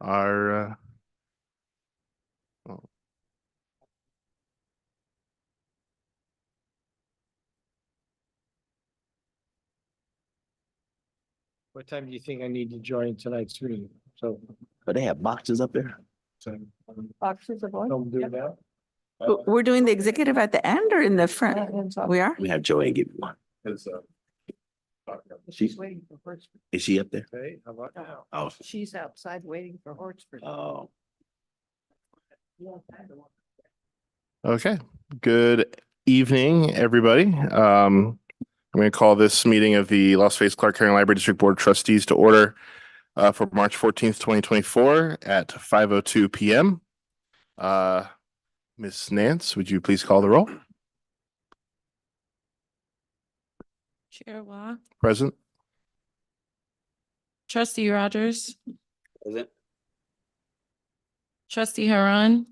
Our oh, What time do you think I need to join tonight's meeting? So. But they have boxes up there. Boxes of what? Don't do it now. We're doing the executive at the end or in the front? We are? We have Joanne give you one. She's waiting for Hortsford. Is she up there? Okay, how about now? Oh, She's outside waiting for Hortsford. oh, okay. Good evening, everybody. I'm going to call this meeting of the Las Vegas Clark County Library District Board of Trustees to order for March 14th, 2024 at 5:02 p.m. Ms. Nance, would you please call the roll? Chair Wah, Present. Trustee Rogers, is it? Trustee Haran,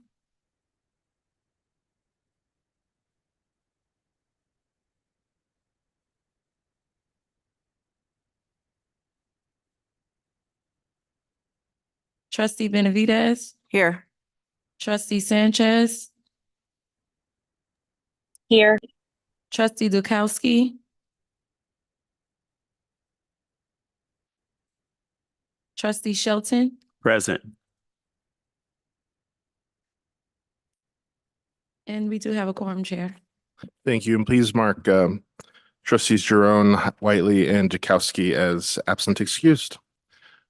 Trustee Benavidez, Here. Trustee Sanchez, Here. Trustee Dukowski, Trustee Shelton, Present. and we do have a quorum, Chair. Thank you. And please mark trustees Jerome, Whiteley, and Jakowski as absent excused.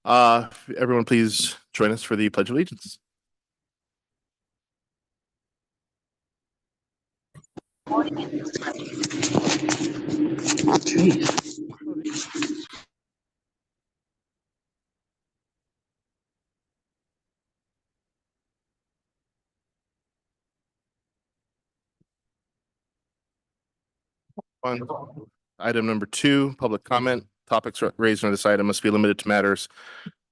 Everyone, please join us for the Pledge of Allegiance. Item number 2, public comment. Topics raised on this item must be limited to matters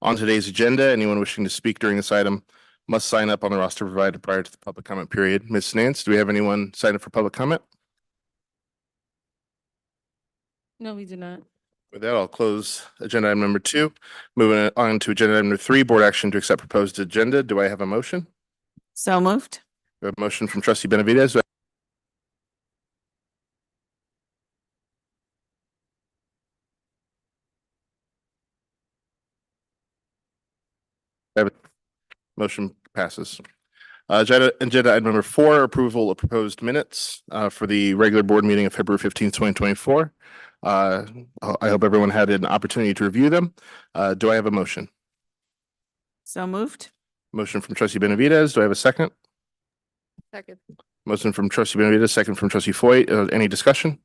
on today's agenda. Anyone wishing to speak during this item must sign up on the roster provided prior to the public comment period. Ms. Nance, do we have anyone signed up for public comment? No, we do not. With that, I'll close agenda item number 2. Moving on to agenda item number 3, board action to accept proposed agenda. Do I have a motion? So moved. We have a motion from trustee Benavidez. Motion passes. Agenda item number 4, approval of proposed minutes for the regular board meeting of February 15th, 2024. I hope everyone had an opportunity to review them. Do I have a motion? So moved. Motion from trustee Benavidez. Do I have a second? Second. Motion from trustee Benavidez, second from trustee Foyt. Any discussion?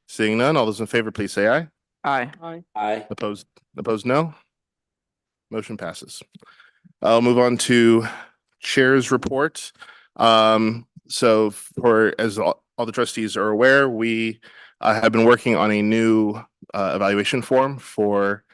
Seeing none, all those in favor, please say aye. Aye. Aye. Opposed, no. Motion passes. I'll move on to chair's report. So for, as all the trustees are aware, we have been working on a new evaluation form for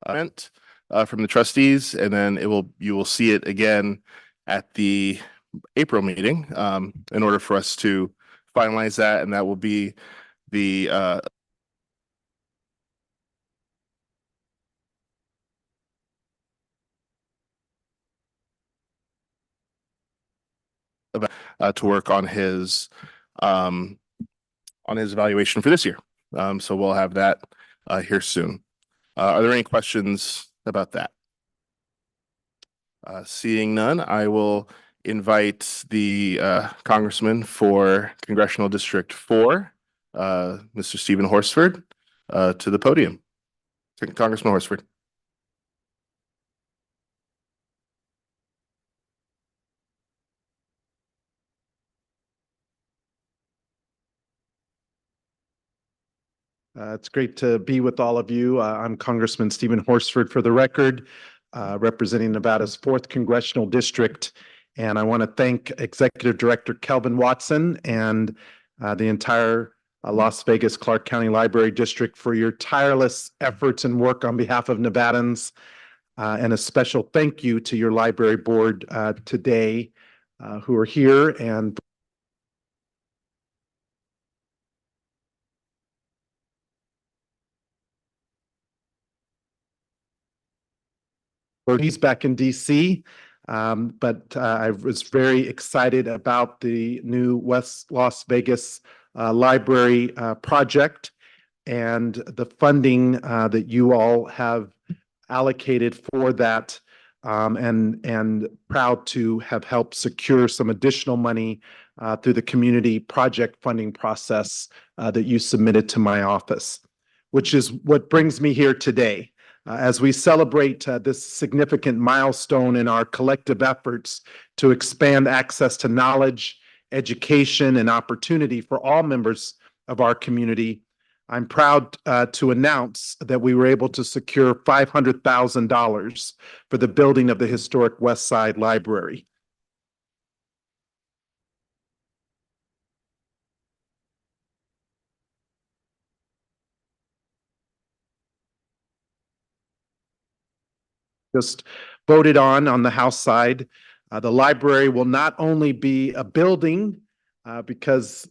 from the trustees, and then you will see it again at the April meeting in order for us to finalize that, and that will be the to work on his evaluation for this year. So we'll have that here soon. Are there any questions about that? Seeing none, I will invite the congressman for Congressional District 4, Mr. Stephen Horsford, to the podium. Congressman Horsford. It's great to be with all of you. I'm Congressman Stephen Horsford for the record, representing Nevada's 4th Congressional District. And I want to thank Executive Director Kelvin Watson and the entire Las Vegas Clark County Library District for your tireless efforts and work on behalf of Nevadans. And a special thank you to your library board today who are here and He's back in DC. But I was very excited about the new West Las Vegas library project and the funding that you all have allocated for that. And proud to have helped secure some additional money through the community project funding process that you submitted to my office, which is what brings me here today. As we celebrate this significant milestone in our collective efforts to expand access to knowledge, education, and opportunity for all members of our community, I'm proud to announce that we were able to secure $500,000 for the building of the historic West Side Library. Just voted on the House side. The library will not only be a building, because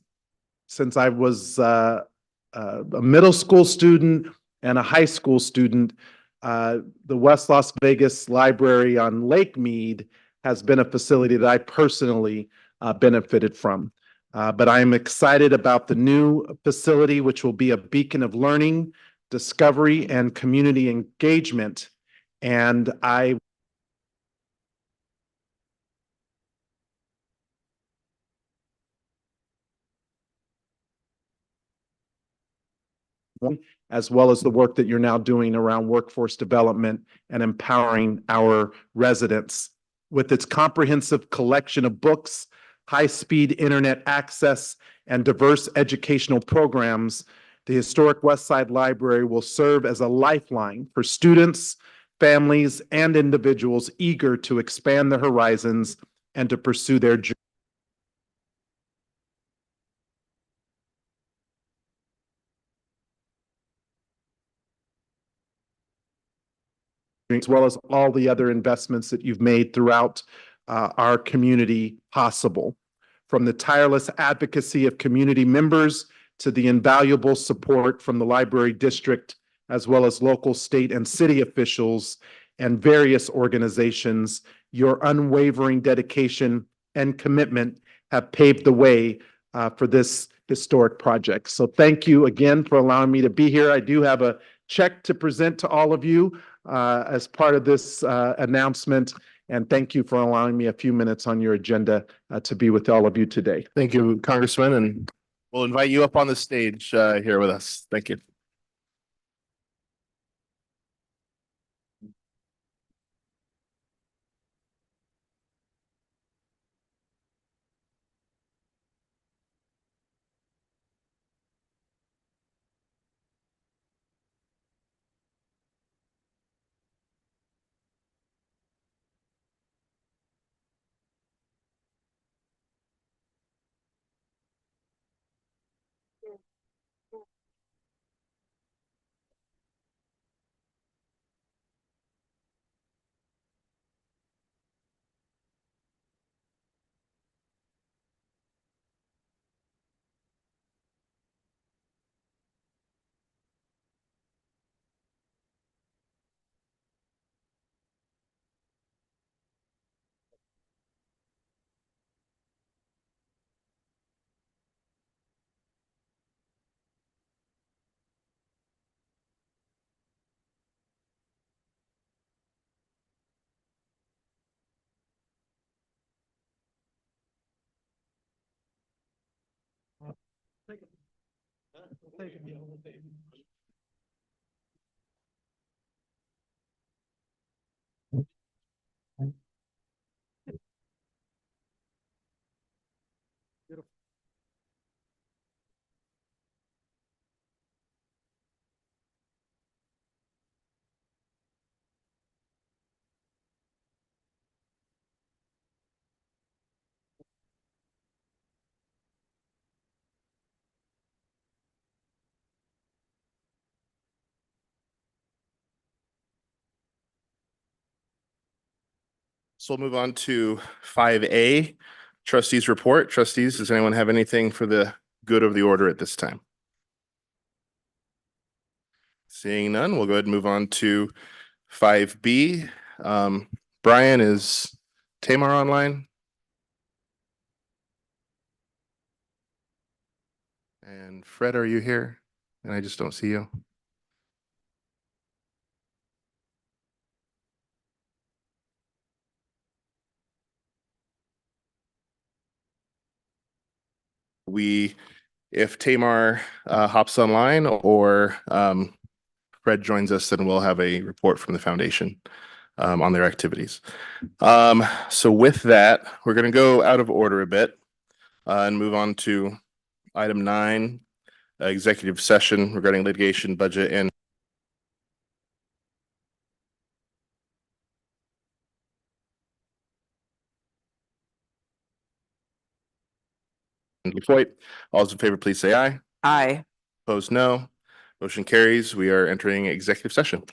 since I was a middle school student and a high school student, the West Las Vegas Library on Lake Mead has been a facility that I personally benefited from. But I am excited about the new facility, which will be a beacon of learning, discovery, and community engagement. And I as well as the work that you're now doing around workforce development and empowering our residents. With its comprehensive collection of books, high-speed internet access, and diverse educational programs, the historic West Side Library will serve as a lifeline for students, families, and individuals eager to expand their horizons and to pursue their dreams. As well as all the other investments that you've made throughout our community possible. From the tireless advocacy of community members to the invaluable support from the library district, as well as local, state, and city officials and various organizations, your unwavering dedication and commitment have paved the way for this historic project. So thank you again for allowing me to be here. I do have a check to present to all of you as part of this announcement. And thank you for allowing me a few minutes on your agenda to be with all of you today. Thank you, Congressman, and we'll invite you up on the stage here with us. Thank you. So we'll move on to 5A, trustees report. Trustees, does anyone have anything for the good of the order at this time? Seeing none, we'll go ahead and move on to 5B, Brian, is Tamar online? And Fred, are you here? And I just don't see you. If Tamar hops online or Fred joins us, then we'll have a report from the foundation on their activities. So with that, we're going to go out of order a bit and move on to item 9, executive session regarding litigation, budget, and Detroit. All those in favor, please say aye. Aye. Opposed, no. Motion carries. We are entering executive session.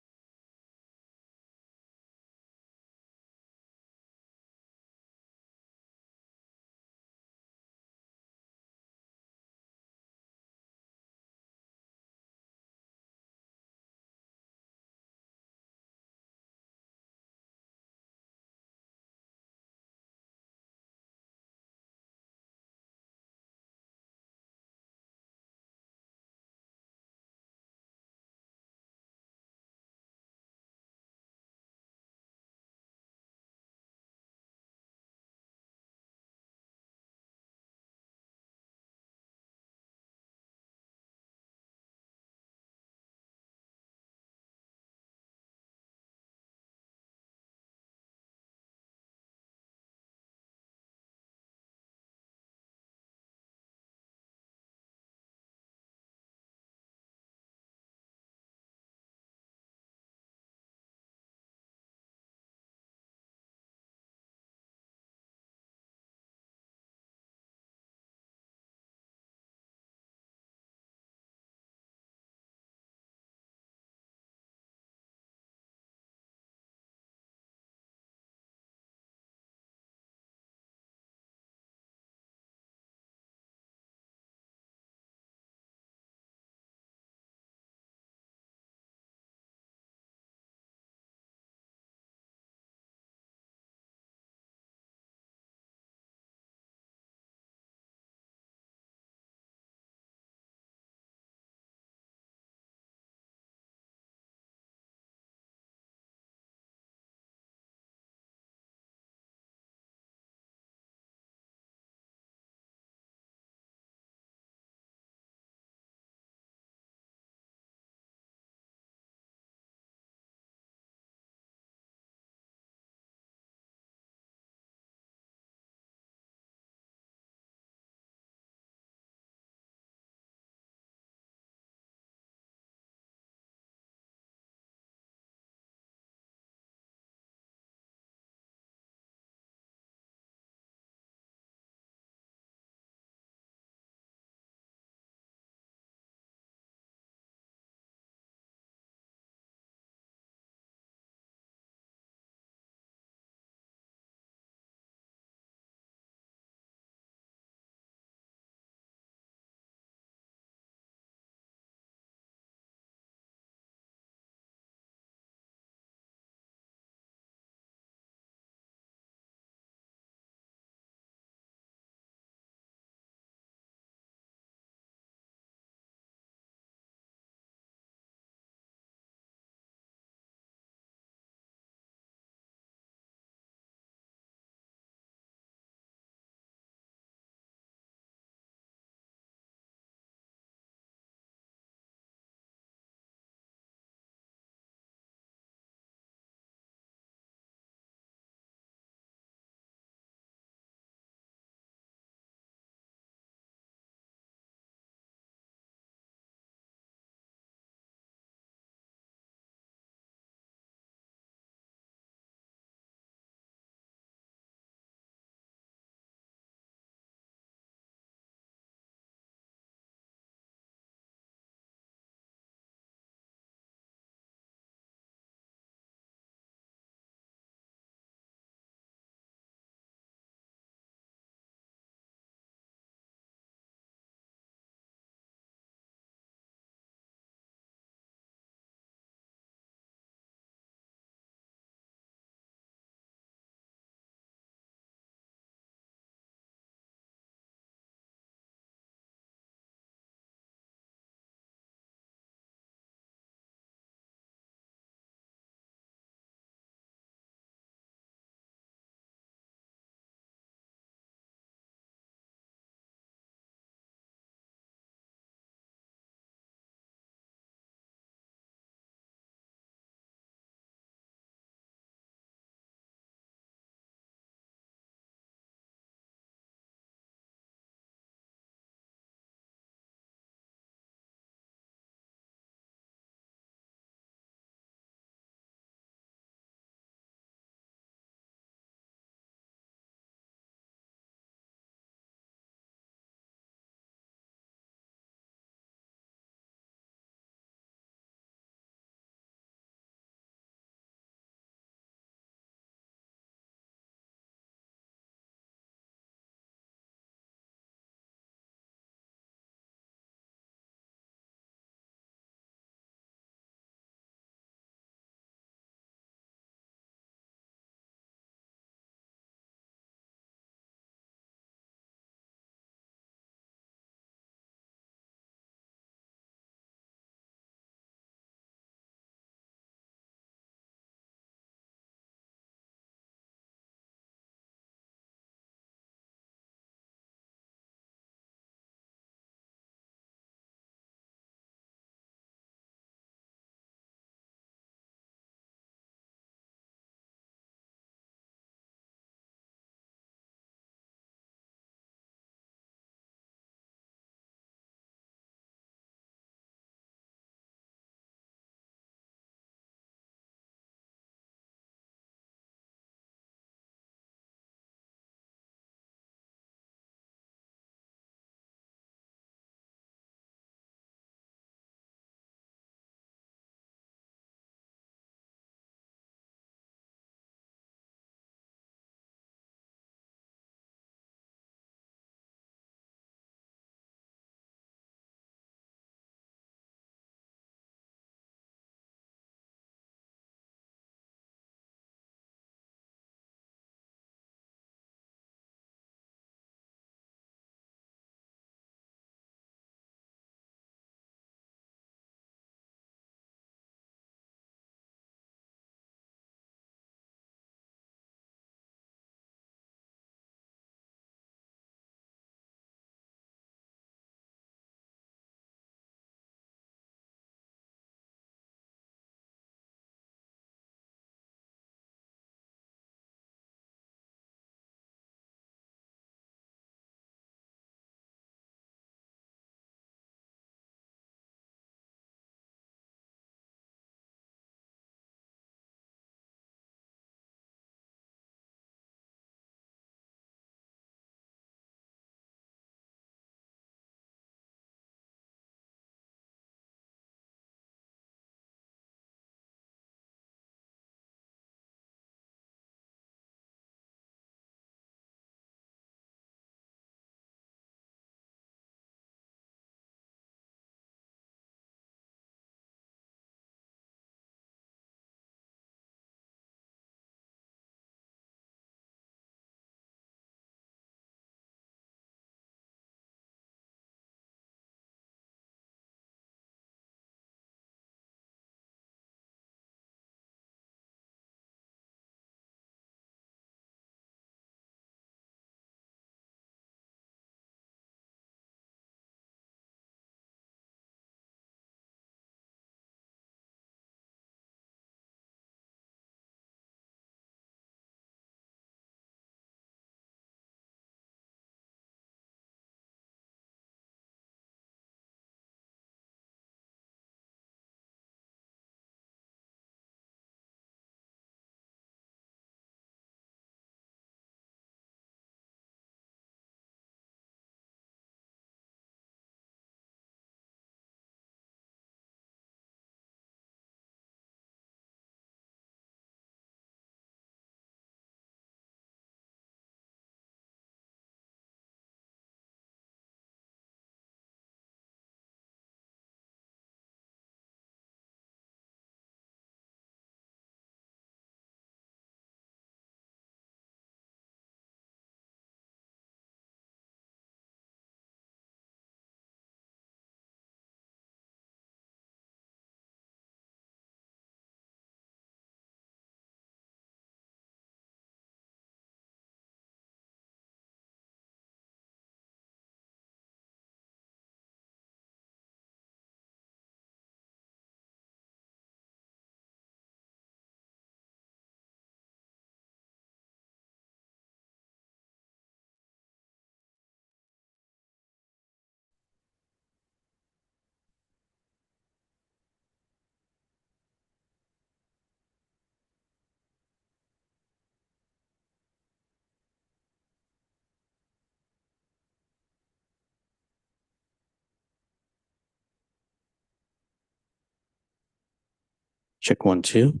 Check 1, 2.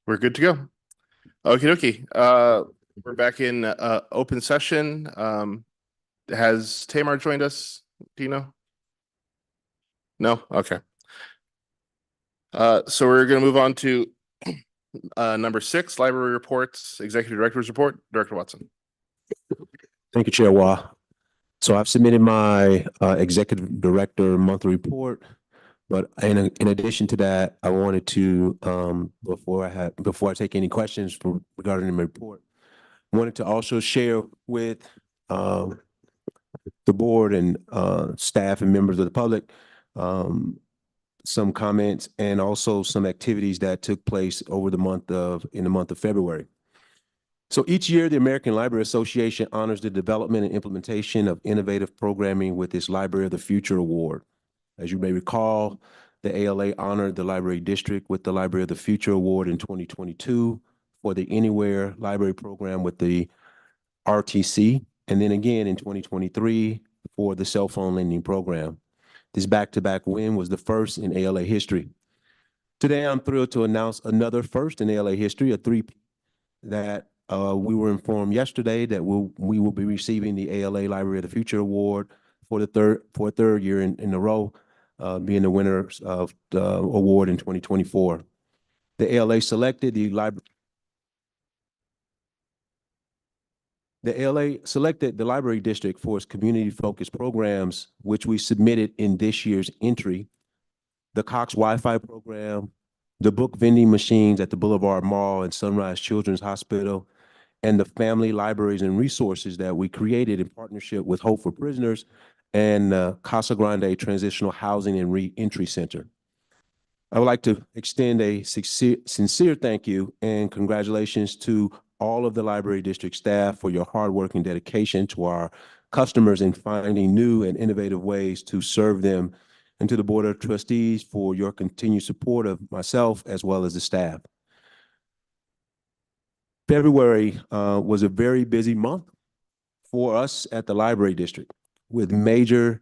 We're good to go. Okie dokie. We're back in open session. Has Tamar joined us? Do you know? No? Okay. So we're gonna move on to number 6, library reports, executive director's report. Director Watson. Thank you, Chair Wah. So I've submitted my executive director monthly report, but in addition to that, I wanted to before I take any questions regarding the report, I wanted to also share with the board and staff and members of the public some comments and also some activities that took place over the month of February. So each year, the American Library Association honors the development and implementation of innovative programming with its Library of the Future Award. As you may recall, the ALA honored the Library District with the Library of the Future Award in 2022 for the Anywhere Library Program with the RTC, and then again in 2023 for the Cell Phone Lending Program. This back-to-back win was the first in ALA history. Today, I'm thrilled to announce another first in ALA history, a three-peat that we were informed yesterday that we will be receiving the ALA Library of the Future Award for a third year in a row, being the winners of the award in 2024. The ALA selected the Library District for its community-focused programs, which we submitted in this year's entry: the Cox Wi-Fi program, the book vending machines at the Boulevard Mall and Sunrise Children's Hospital, and the family libraries and resources that we created in partnership with Hope for Prisoners and Casa Grande Transitional Housing and Reentry Center. I would like to extend a sincere thank you and congratulations to all of the Library District staff for your hard work and dedication to our customers in finding new and innovative ways to serve them, and to the Board of Trustees for your continued support of myself as well as the staff. February was a very busy month for us at the Library District with major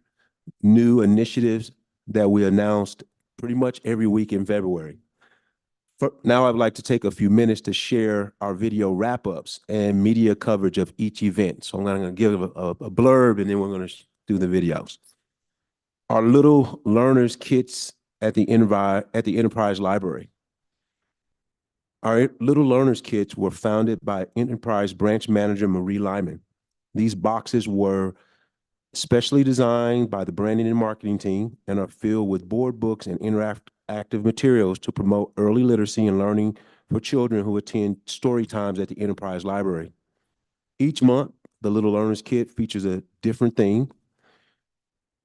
new initiatives that we announced pretty much every week in February. Now I'd like to take a few minutes to share our video wrap-ups and media coverage of each event. So I'm going to give a blurb and then we're going to do the videos. Our Little Learners Kits at the Enterprise Library. Our Little Learners Kits were founded by Enterprise Branch Manager Marie Lyman. These boxes were specially designed by the branding and marketing team and are filled with board books and interactive materials to promote early literacy and learning for children who attend story times at the Enterprise Library. Each month, the Little Learners Kit features a different theme.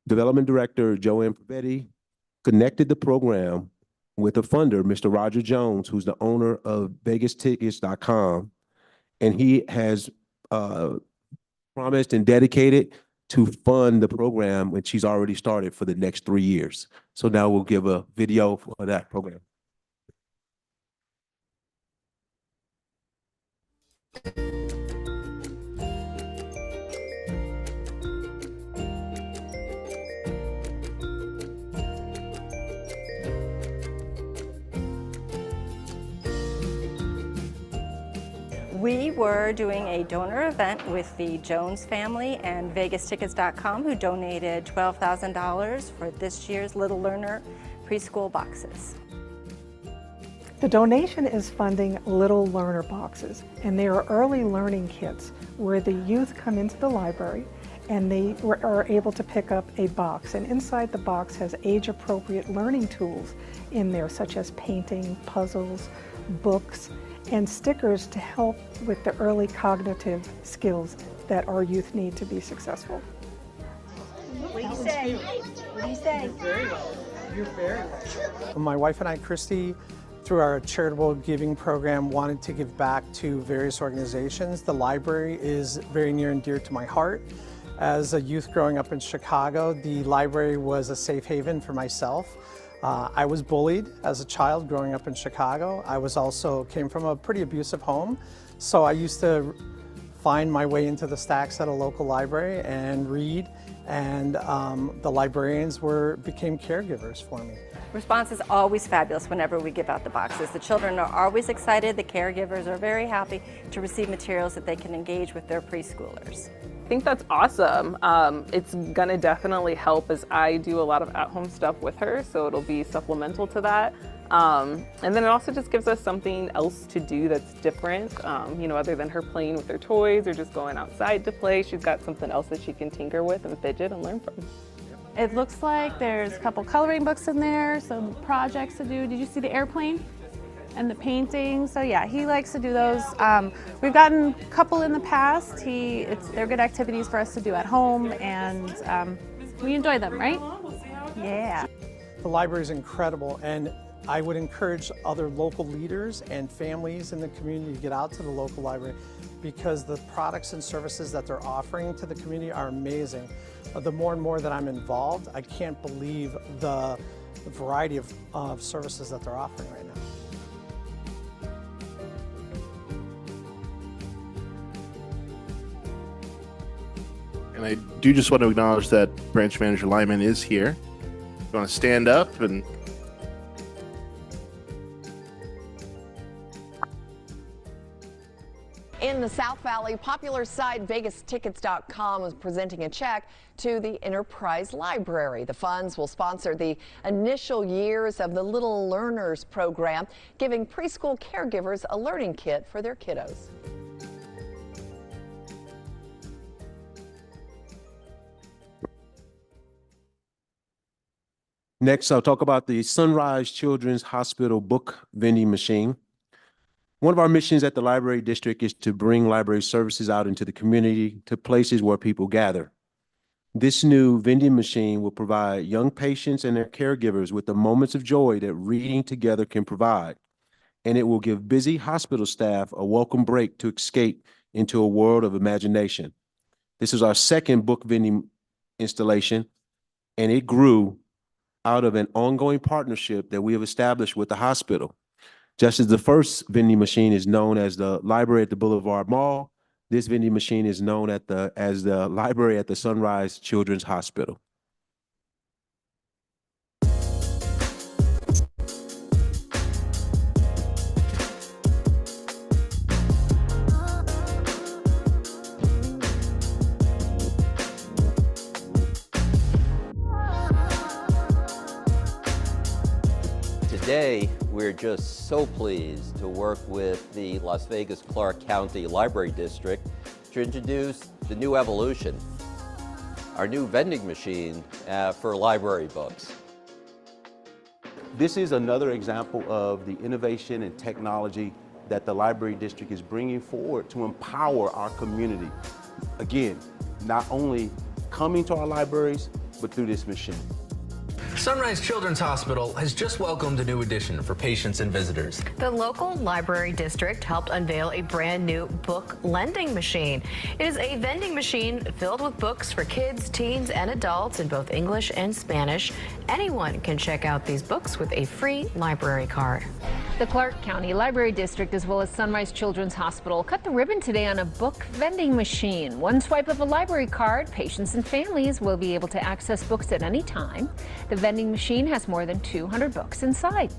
Development Director Joanne Pavetti connected the program with a funder, Mr. Roger Jones, who's the owner of VegasTickets.com, and he has promised and dedicated to fund the program, which he's already started for the next 3 years. So now we'll give a video for that program. We were doing a donor event with the Jones family and VegasTickets.com, who donated $12,000 for this year's Little Learner preschool boxes. The donation is funding Little Learner boxes, and they are early learning kits where the youth come into the library and they are able to pick up a box, and inside the box has age-appropriate learning tools in there, such as painting, puzzles, books, and stickers to help with the early cognitive skills that our youth need to be successful. What do you say? What do you say? You're very well. My wife and I, Christy, through our charitable giving program, wanted to give back to various organizations. The library is very near and dear to my heart. As a youth growing up in Chicago, the library was a safe haven for myself. I was bullied as a child growing up in Chicago. I came from a pretty abusive home, so I used to find my way into the stacks at a local library and read and the librarians became caregivers for me. Response is always fabulous whenever we give out the boxes. The children are always excited. The caregivers are very happy to receive materials that they can engage with their preschoolers. I think that's awesome. It's gonna definitely help as I do a lot of at-home stuff with her, so it'll be supplemental to that. And then it also just gives us something else to do that's different, you know, other than her playing with her toys or just going outside to play. She's got something else that she can tinker with and fidget and learn from. It looks like there's a couple coloring books in there, some projects to do. Did you see the airplane and the painting? So yeah, he likes to do those. We've gotten a couple in the past. They're good activities for us to do at home, and we enjoy them, right? Yeah. The library is incredible, and I would encourage other local leaders and families in the community to get out to the local library, because the products and services that they're offering to the community are amazing. The more and more that I'm involved, I can't believe the variety of services that they're offering right now. And I do just want to acknowledge that Branch Manager Lyman is here. You want to stand up and In the South Valley, popular site LVCCLD is presenting a check to the Enterprise Library. The funds will sponsor the initial years of the Little Learners program, giving preschool caregivers a learning kit for their kiddos. Next, I'll talk about the Sunrise Children's Hospital book vending machine. One of our missions at the library district is to bring library services out into the community to places where people gather. This new vending machine will provide young patients and their caregivers with the moments of joy that reading together can provide. And it will give busy hospital staff a welcome break to escape into a world of imagination. This is our second book vending installation, and it grew out of an ongoing partnership that we have established with the hospital. Just as the first vending machine is known as the library at the Boulevard Mall, this vending machine is known as the library at the Sunrise Children's Hospital. Today, we're just so pleased to work with the Las Vegas Clark County Library District to introduce the new evolution, our new vending machine for library books. This is another example of the innovation and technology that the Library District is bringing forward to empower our community. Again, not only coming to our libraries, but through this machine. Sunrise Children's Hospital has just welcomed a new addition for patients and visitors. The local library district helped unveil a brand new book lending machine. It is a vending machine filled with books for kids, teens, and adults in both English and Spanish. Anyone can check out these books with a free library card. The Clark County Library District, as well as Sunrise Children's Hospital, cut the ribbon today on a book vending machine. One swipe of a library card, patients and families will be able to access books at any time. The vending machine has more than 200 books inside.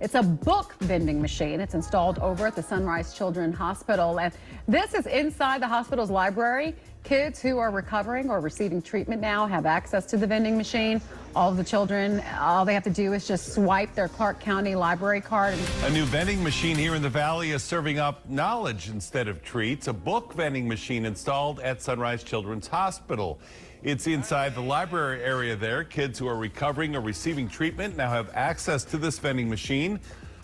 It's a book vending machine. It's installed over at the Sunrise Children's Hospital, and this is inside the hospital's library. Kids who are recovering or receiving treatment now have access to the vending machine. All of the children, all they have to do is just swipe their Clark County library card. A new vending machine here in the Valley is serving up knowledge instead of treats. A book vending machine installed at Sunrise Children's Hospital. It's inside the library area there. Kids who are recovering or receiving treatment now have access to this vending machine.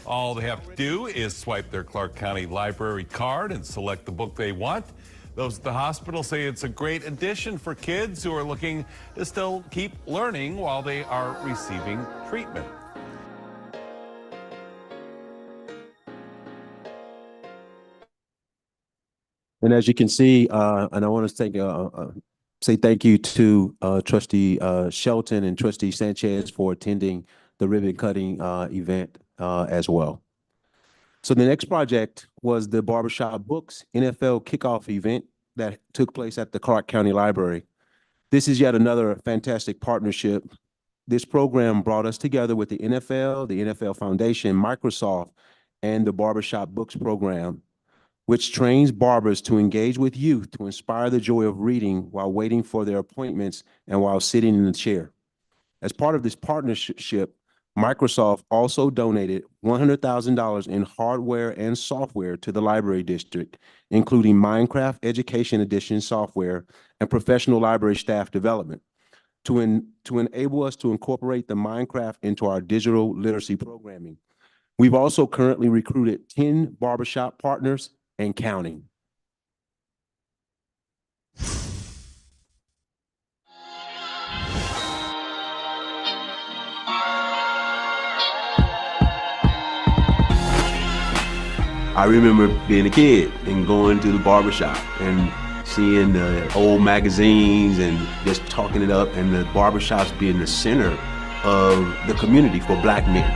All they have to do is swipe their Clark County library card and select the book they want. Those at the hospital say it's a great addition for kids who are looking to still keep learning while they are receiving treatment. And as you can see, and I want to say thank you to Trustee Shelton and Trustee Sanchez for attending the ribbon cutting event as well. So the next project was the Barbershop Books NFL kickoff event that took place at the Clark County Library. This is yet another fantastic partnership. This program brought us together with the NFL Foundation, Microsoft, and the Barbershop Books program, which trains barbers to engage with youth to inspire the joy of reading while waiting for their appointments and while sitting in the chair. As part of this partnership, Microsoft also donated $100,000 in hardware and software to the library district, including Minecraft Education Edition software and professional library staff development to enable us to incorporate the Minecraft into our digital literacy programming. We've also currently recruited 10 barbershop partners and counting. I remember being a kid and going to the barbershop and seeing the old magazines and just talking it up, and the barbershops being the center of the community for black men.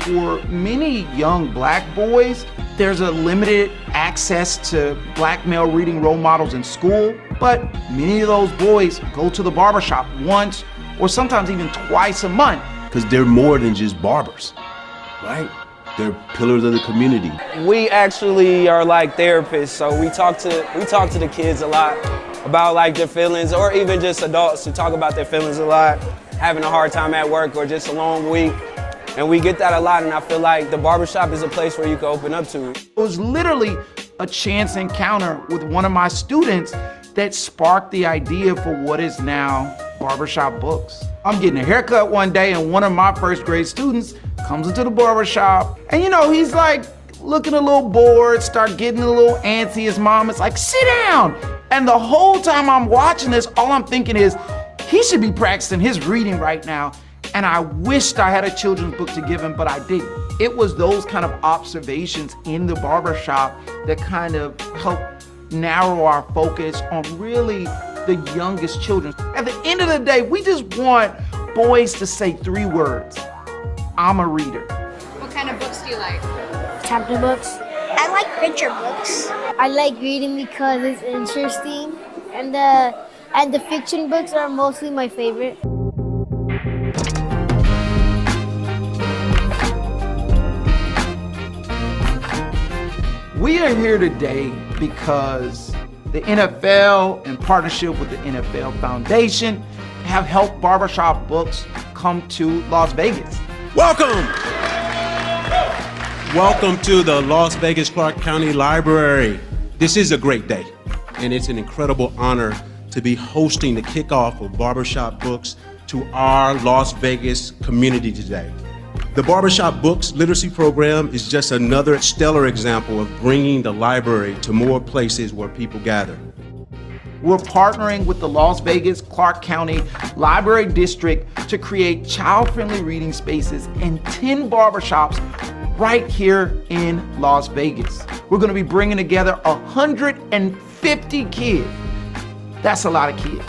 For many young black boys, there's a limited access to black male reading role models in school, but many of those boys go to the barbershop once or sometimes even twice a month. Because they're more than just barbers, right? They're pillars of the community. We actually are like therapists, so we talk to the kids a lot about like their feelings, or even just adults who talk about their feelings a lot, having a hard time at work or just a long week. And we get that a lot, and I feel like the barbershop is a place where you can open up to it. It was literally a chance encounter with one of my students that sparked the idea for what is now Barbershop Books. I'm getting a haircut one day, and one of my first grade students comes into the barbershop, and he's like looking a little bored, start getting a little antsy. His mom is like, sit down. And the whole time I'm watching this, all I'm thinking is, he should be practicing his reading right now. And I wished I had a children's book to give him, but I didn't. It was those kind of observations in the barbershop that kind of helped narrow our focus on really the youngest children. At the end of the day, we just want boys to say 3 words. I'm a reader. What kind of books do you like? Chapter books. I like picture books. I like reading because it's interesting, and the fiction books are mostly my favorite. We are here today because the NFL, in partnership with the NFL Foundation, have helped Barbershop Books come to Las Vegas. Welcome! Welcome to the Las Vegas Clark County Library. This is a great day, and it's an incredible honor to be hosting the kickoff of Barbershop Books to our Las Vegas community today. The Barbershop Books Literacy Program is just another stellar example of bringing the library to more places where people gather. We're partnering with the Las Vegas Clark County Library District to create child-friendly reading spaces in 10 barbershops right here in Las Vegas. We're gonna be bringing together 150 kids. That's a lot of kids.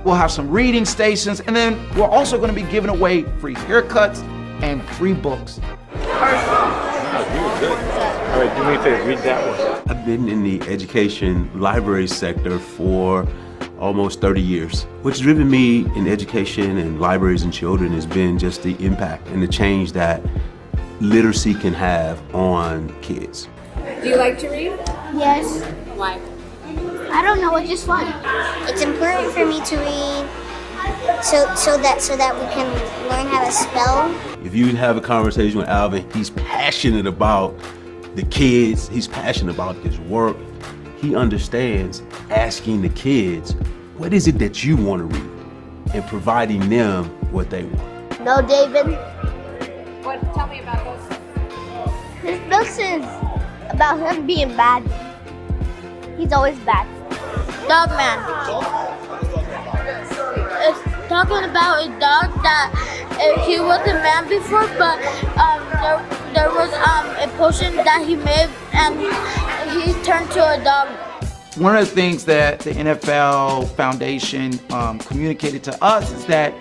We'll have some reading stations, and then we're also gonna be giving away free haircuts and free books. All right, do me a favor, read that one. I've been in the education library sector for almost 30 years. What's driven me in education and libraries and children has been just the impact and the change that literacy can have on kids. Do you like to read? Yes. Why? I don't know, it's just fun. It's important for me to read so that we can learn how to spell. If you have a conversation with Alvin, he's passionate about the kids, he's passionate about his work. He understands asking the kids, what is it that you want to read? And providing them what they want. No, David. What? Tell me about those. This book is about him being bad. He's always bad. Dog Man. It's talking about a dog that he was a man before, but there was a potion that he made and he turned to a dog. One of the things that the NFL Foundation communicated to us is that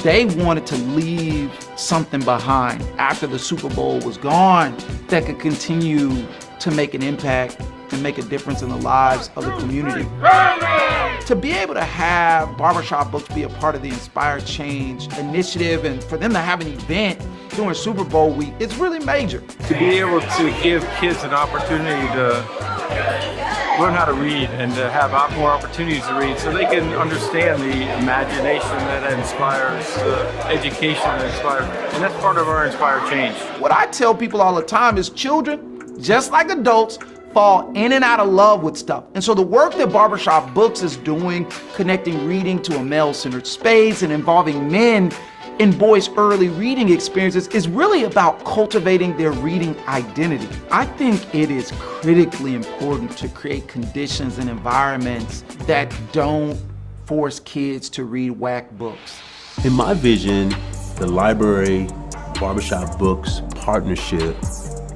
they wanted to leave something behind after the Super Bowl was gone that could continue to make an impact and make a difference in the lives of the community. To be able to have Barbershop Books be a part of the Inspire Change initiative and for them to have an event during Super Bowl week, it's really major. To be able to give kids an opportunity to learn how to read and to have more opportunities to read so they can understand the imagination that inspires, education that inspires, and that's part of our Inspire Change. What I tell people all the time is children, just like adults, fall in and out of love with stuff. And so the work that Barbershop Books is doing, connecting reading to a male-centered space and involving men in boys' early reading experiences is really about cultivating their reading identity. I think it is critically important to create conditions and environments that don't force kids to read whack books. In my vision, the library Barbershop Books partnership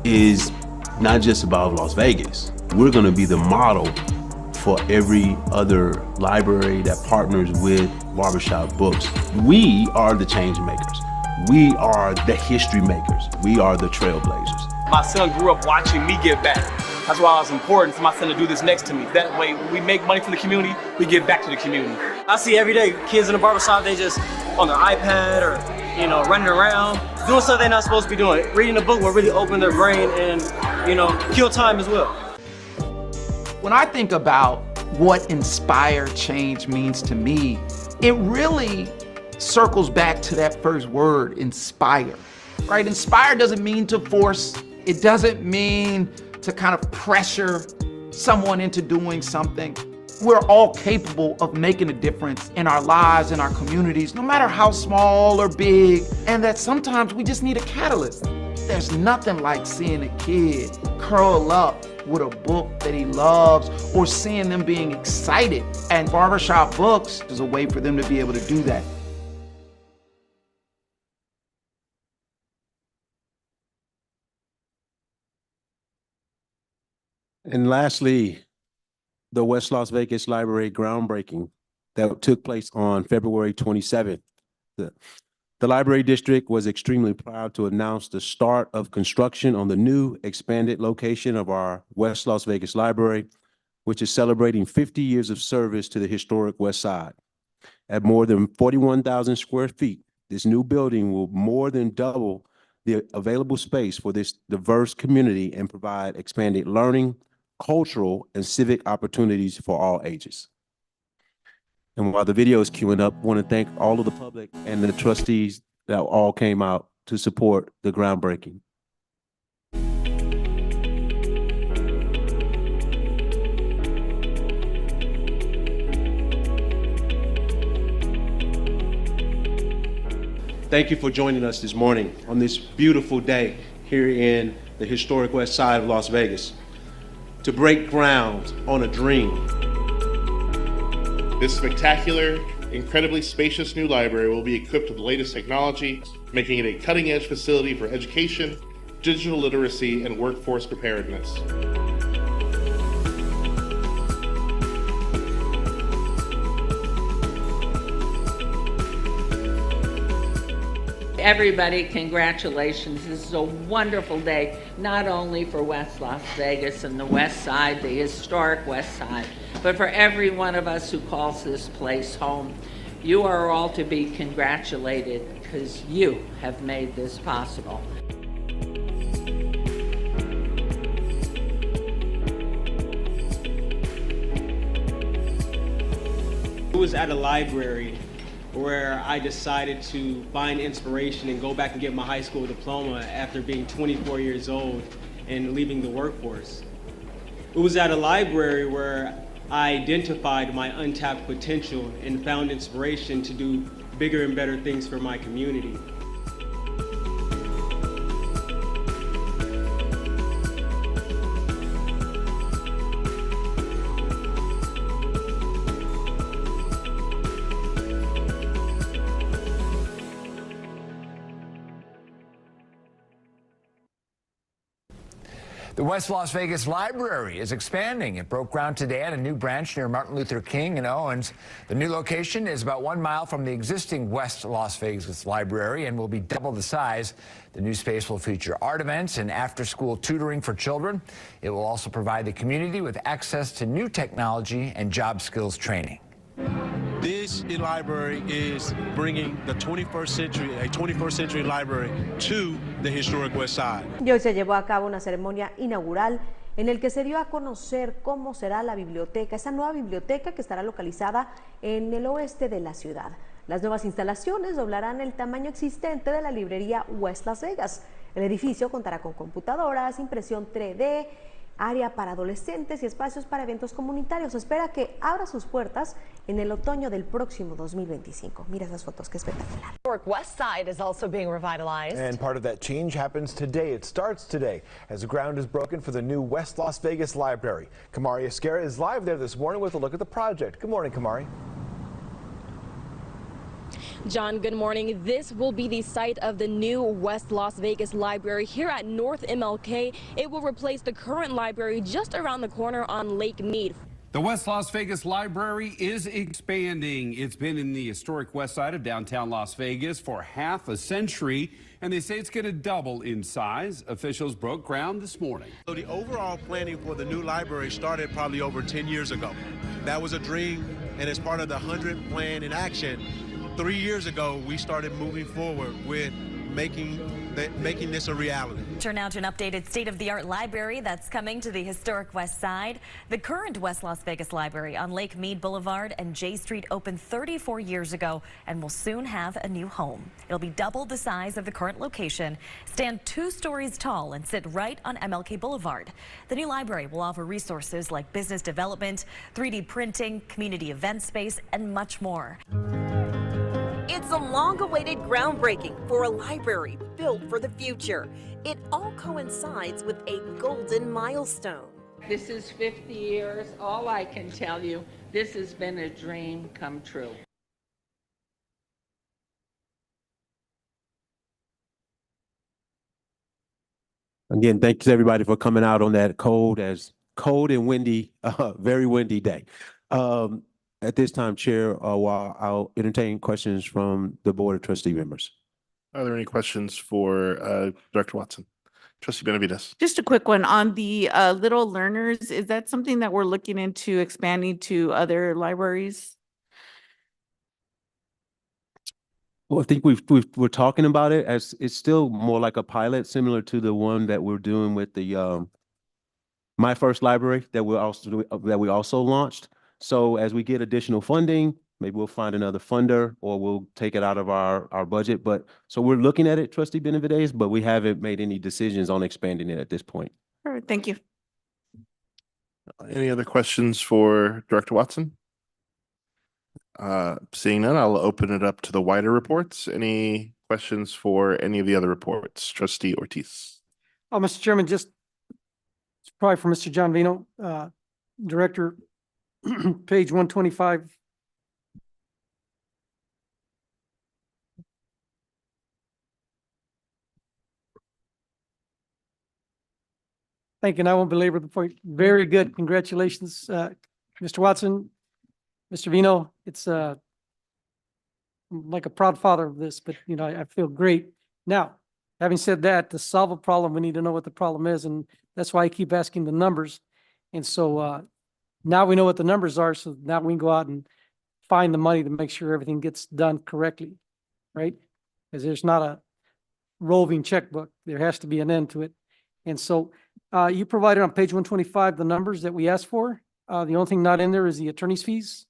is not just about Las Vegas. We're gonna be the model for every other library that partners with Barbershop Books. We are the change makers. We are the history makers. We are the trailblazers. My son grew up watching me give back. That's why it's important for my son to do this next to me. That way, when we make money from the community, we give back to the community. I see every day kids in the barbershop, they just on their iPad or, you know, running around, doing stuff they're not supposed to be doing. Reading a book will really open their brain and, you know, kill time as well. When I think about what Inspire Change means to me, it really circles back to that first word, inspire, right? Inspire doesn't mean to force. It doesn't mean to kind of pressure someone into doing something. We're all capable of making a difference in our lives, in our communities, no matter how small or big, and that sometimes we just need a catalyst. There's nothing like seeing a kid curl up with a book that he loves or seeing them being excited. And Barbershop Books is a way for them to be able to do that. And lastly, the West Las Vegas Library groundbreaking that took place on February 27th. The library district was extremely proud to announce the start of construction on the new expanded location of our West Las Vegas Library, which is celebrating 50 years of service to the historic West Side. At more than 41,000 square feet, this new building will more than double the available space for this diverse community and provide expanded learning, cultural, and civic opportunities for all ages. And while the video is queuing up, I want to thank all of the public and the trustees that all came out to support the groundbreaking. Thank you for joining us this morning on this beautiful day here in the historic West Side of Las Vegas to break ground on a dream. This spectacular, incredibly spacious new library will be equipped with the latest technology, making it a cutting-edge facility for education, digital literacy, and workforce preparedness. Everybody, congratulations. This is a wonderful day, not only for West Las Vegas and the West Side, the historic West Side, but for every one of us who calls this place home. You are all to be congratulated because you have made this possible. It was at a library where I decided to find inspiration and go back and get my high school diploma after being 24 years old and leaving the workforce. It was at a library where I identified my untapped potential and found inspiration to do bigger and better things for my community. The West Las Vegas Library is expanding. It broke ground today at a new branch near Martin Luther King and Owens. The new location is about 1 mile from the existing West Las Vegas Library and will be double the size. The new space will feature art events and after-school tutoring for children. It will also provide the community with access to new technology and job skills training. This library is bringing the 21st century, a 21st century library to the historic West Side. Y hoy se llevó a cabo una ceremonia inaugural en el que se dio a conocer cómo será la biblioteca, esa nueva biblioteca que estará localizada en el oeste de la ciudad. Las nuevas instalaciones doblarán el tamaño existente de la librería West Las Vegas. El edificio contará con computadoras, impresión 3D, área para adolescentes y espacios para eventos comunitarios. Se espera que abra sus puertas en el otoño del próximo 2025. Mira esas fotos, qué espectacular. Historic West Side is also being revitalized. And part of that change happens today. It starts today as the ground is broken for the new West Las Vegas Library. Kamari Esquera is live there this morning with a look at the project. Good morning, Kamari. John, good morning. This will be the site of the new West Las Vegas Library here at North MLK. It will replace the current library just around the corner on Lake Mead. The West Las Vegas Library is expanding. It's been in the historic west side of downtown Las Vegas for half a century, and they say it's going to double in size. Officials broke ground this morning. So the overall planning for the new library started probably over 10 years ago. That was a dream, and as part of the 100 plan in action, 3 years ago, we started moving forward with making this a reality. Turn now to an updated state-of-the-art library that's coming to the historic West Side. The current West Las Vegas Library on Lake Mead Boulevard and J Street opened 34 years ago and will soon have a new home. It'll be double the size of the current location, stand 2 stories tall, and sit right on MLK Boulevard. The new library will offer resources like business development, 3D printing, community event space, and much more. It's a long-awaited groundbreaking for a library built for the future. It all coincides with a golden milestone. This is 50 years. All I can tell you, this has been a dream come true. Again, thanks everybody for coming out on that cold and windy, very windy day. At this time, Chair, while I'll entertain questions from the Board of Trustee members. Are there any questions for Director Watson? Trustee Benavides. Just a quick one on the Little Learners. Is that something that we're looking into expanding to other libraries? Well, I think we're talking about it as it's still more like a pilot, similar to the one that we're doing with the My First Library that we also launched. So as we get additional funding, maybe we'll find another funder or we'll take it out of our budget. But so we're looking at it, Trustee Benavides, but we haven't made any decisions on expanding it at this point. All right, thank you. Any other questions for Director Watson? Seeing none, I'll open it up to the wider reports. Any questions for any of the other reports? Trustee Ortiz. Oh, Mr. Chairman, just it's probably for Mr. John Vino, Director. Page 125. Thank you. And I won't belabor the point. Very good. Congratulations, Mr. Watson, Mr. Vino. It's I'm like a proud father of this, but you know, I feel great. Now, having said that, to solve a problem, we need to know what the problem is, and that's why I keep asking the numbers. And so now we know what the numbers are, so now we can go out and find the money to make sure everything gets done correctly, right? Because there's not a roving checkbook. There has to be an end to it. And so you provided on page 125 the numbers that we asked for. The only thing not in there is the attorney's fees.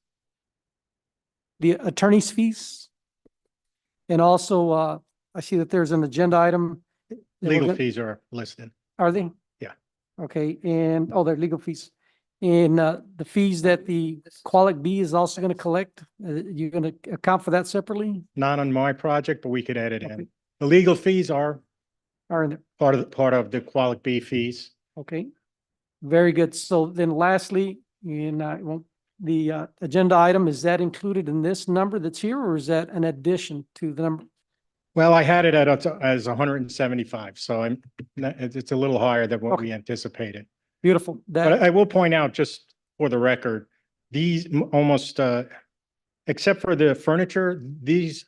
The attorney's fees. And also, I see that there's an agenda item. Legal fees are listed. Are they? Yeah. Okay, and, oh, they're legal fees. And the fees that the Qualic B is also going to collect, you're going to account for that separately? Not on my project, but we could add it in. The legal fees are in there. part of the Qualic B fees. Okay, very good. So then lastly, in the agenda item, is that included in this number that's here, or is that an addition to the number? Well, I had it as 175, so it's a little higher than what we anticipated. Beautiful. But I will point out, just for the record, these almost, except for the furniture, these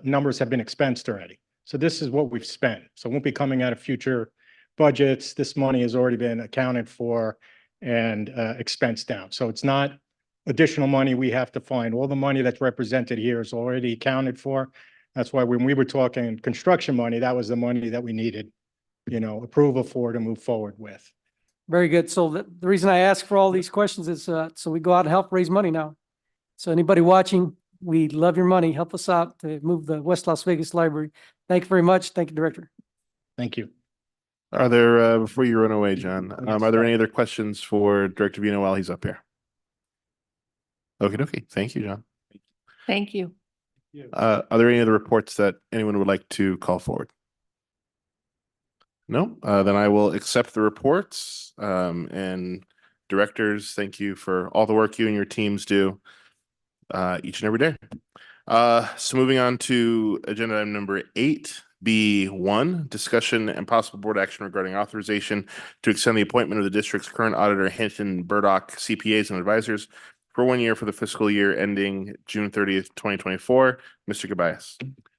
numbers have been expensed already. So this is what we've spent. So it won't be coming out of future budgets. This money has already been accounted for and expensed down. So it's not additional money we have to find. All the money that's represented here is already accounted for. That's why when we were talking construction money, that was the money that we needed, approval for to move forward with. Very good. So the reason I ask for all these questions is so we go out and help raise money now. So anybody watching, we love your money. Help us out to move the West Las Vegas Library. Thank you very much. Thank you, Director. Thank you. Are there, before you run away, John, are there any other questions for Director Vino while he's up here? Okay. Thank you, John. Thank you. Are there any other reports that anyone would like to call forward? No, then I will accept the reports. And directors, thank you for all the work you and your teams do each and every day. So moving on to agenda item number 8B1, discussion and possible board action regarding authorization to extend the appointment of the district's current auditor, Hinton Burdock CPAs and advisors for 1 year for the fiscal year ending June 30th, 2024. Mr. Cabayas.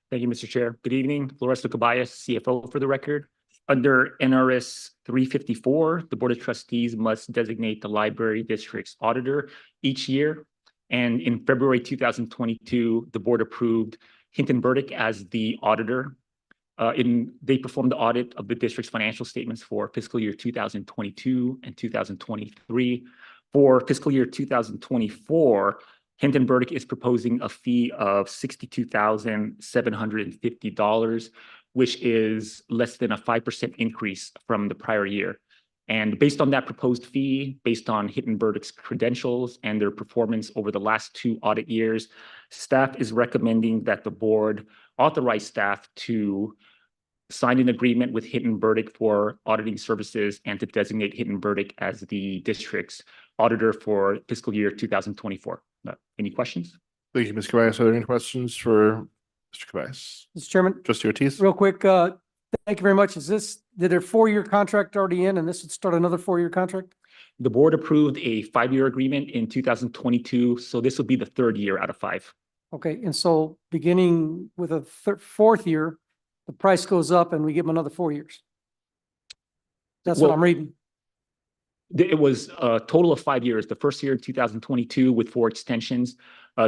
Thank you, Mr. Chair. Good evening. Lorenzo Cabayas, CFO for the record. Under NRS 354, the Board of Trustees must designate the library district's auditor each year. And in February 2022, the board approved Hinton Burdick as the auditor. They performed the audit of the district's financial statements for fiscal year 2022 and 2023. For fiscal year 2024, Hinton Burdick is proposing a fee of $62,750, which is less than a 5% increase from the prior year. And based on that proposed fee, based on Hinton Burdick's credentials and their performance over the last 2 audit years, staff is recommending that the board authorize staff to sign an agreement with Hinton Burdick for auditing services and to designate Hinton Burdick as the district's auditor for fiscal year 2024. Any questions? Thank you, Ms. Cabayas. Are there any questions for Mr. Cabayas? Mr. Chairman. Trustee Ortiz. Real quick, thank you very much. Did their 4-year contract already in and this would start another 4-year contract? The board approved a 5-year agreement in 2022, so this will be the 3rd year out of 5. Okay, and so beginning with a 4th year, the price goes up and we give them another 4 years. That's what I'm reading. It was a total of 5 years. The first year in 2022 with 4 extensions.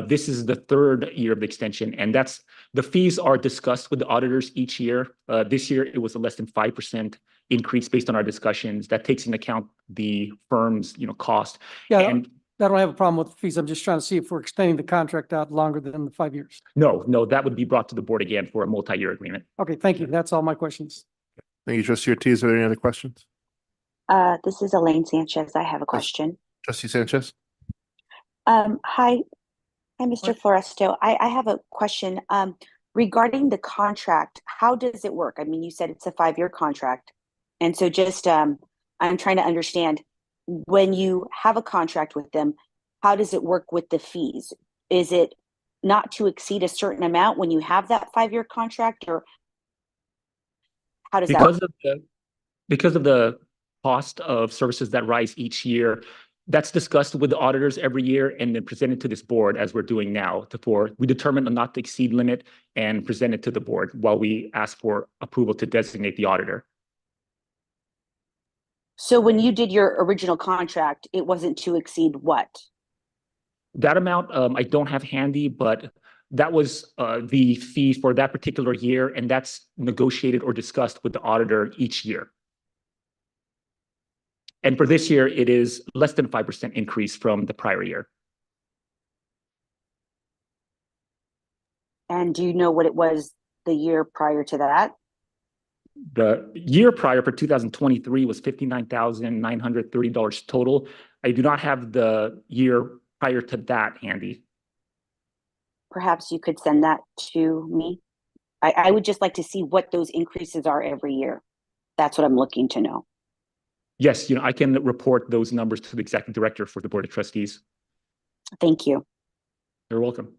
This is the 3rd year of the extension, and the fees are discussed with the auditors each year. This year it was a less than 5% increase based on our discussions. That takes into account the firm's cost. Yeah, And I don't have a problem with the fees. I'm just trying to see if we're extending the contract out longer than the 5 years. no, that would be brought to the board again for a multi-year agreement. Okay, thank you. That's all my questions. Thank you, Trustee Ortiz. Are there any other questions? This is Elaine Sanchez. I have a question. Trustee Sanchez. Hi, Mr. Floresto. I have a question regarding the contract. How does it work? I mean, you said it's a 5-year contract. And so just I'm trying to understand, when you have a contract with them, how does it work with the fees? Is it not to exceed a certain amount when you have that 5-year contract, or how does that work? Because of the cost of services that rise each year, that's discussed with the auditors every year and then presented to this board as we're doing now. We determine a not to exceed limit and present it to the board while we ask for approval to designate the auditor. So when you did your original contract, it wasn't to exceed what? That amount I don't have handy, but that was the fee for that particular year, and that's negotiated or discussed with the auditor each year. And for this year, it is less than 5% increase from the prior year. And do you know what it was the year prior to that? The year prior for 2023 was $59,930 total. I do not have the year prior to that handy. Perhaps you could send that to me. I would just like to see what those increases are every year. That's what I'm looking to know. Yes, I can report those numbers to the executive director for the Board of Trustees. Thank you. You're welcome.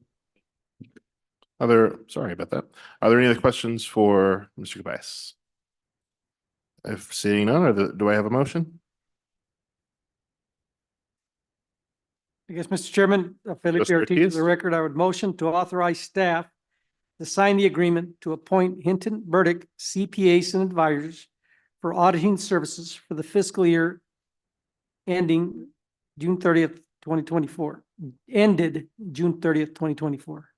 Sorry about that. Are there any other questions for Mr. Cabayas? If seeing none, do I have a motion? I guess, Mr. Chairman, Felipe Ortiz, for the record, I would motion to authorize staff to sign the agreement to appoint Hinton Burdick CPAs and advisors for auditing services for the fiscal year ending June 30th, 2024, ended June 30th, 2024.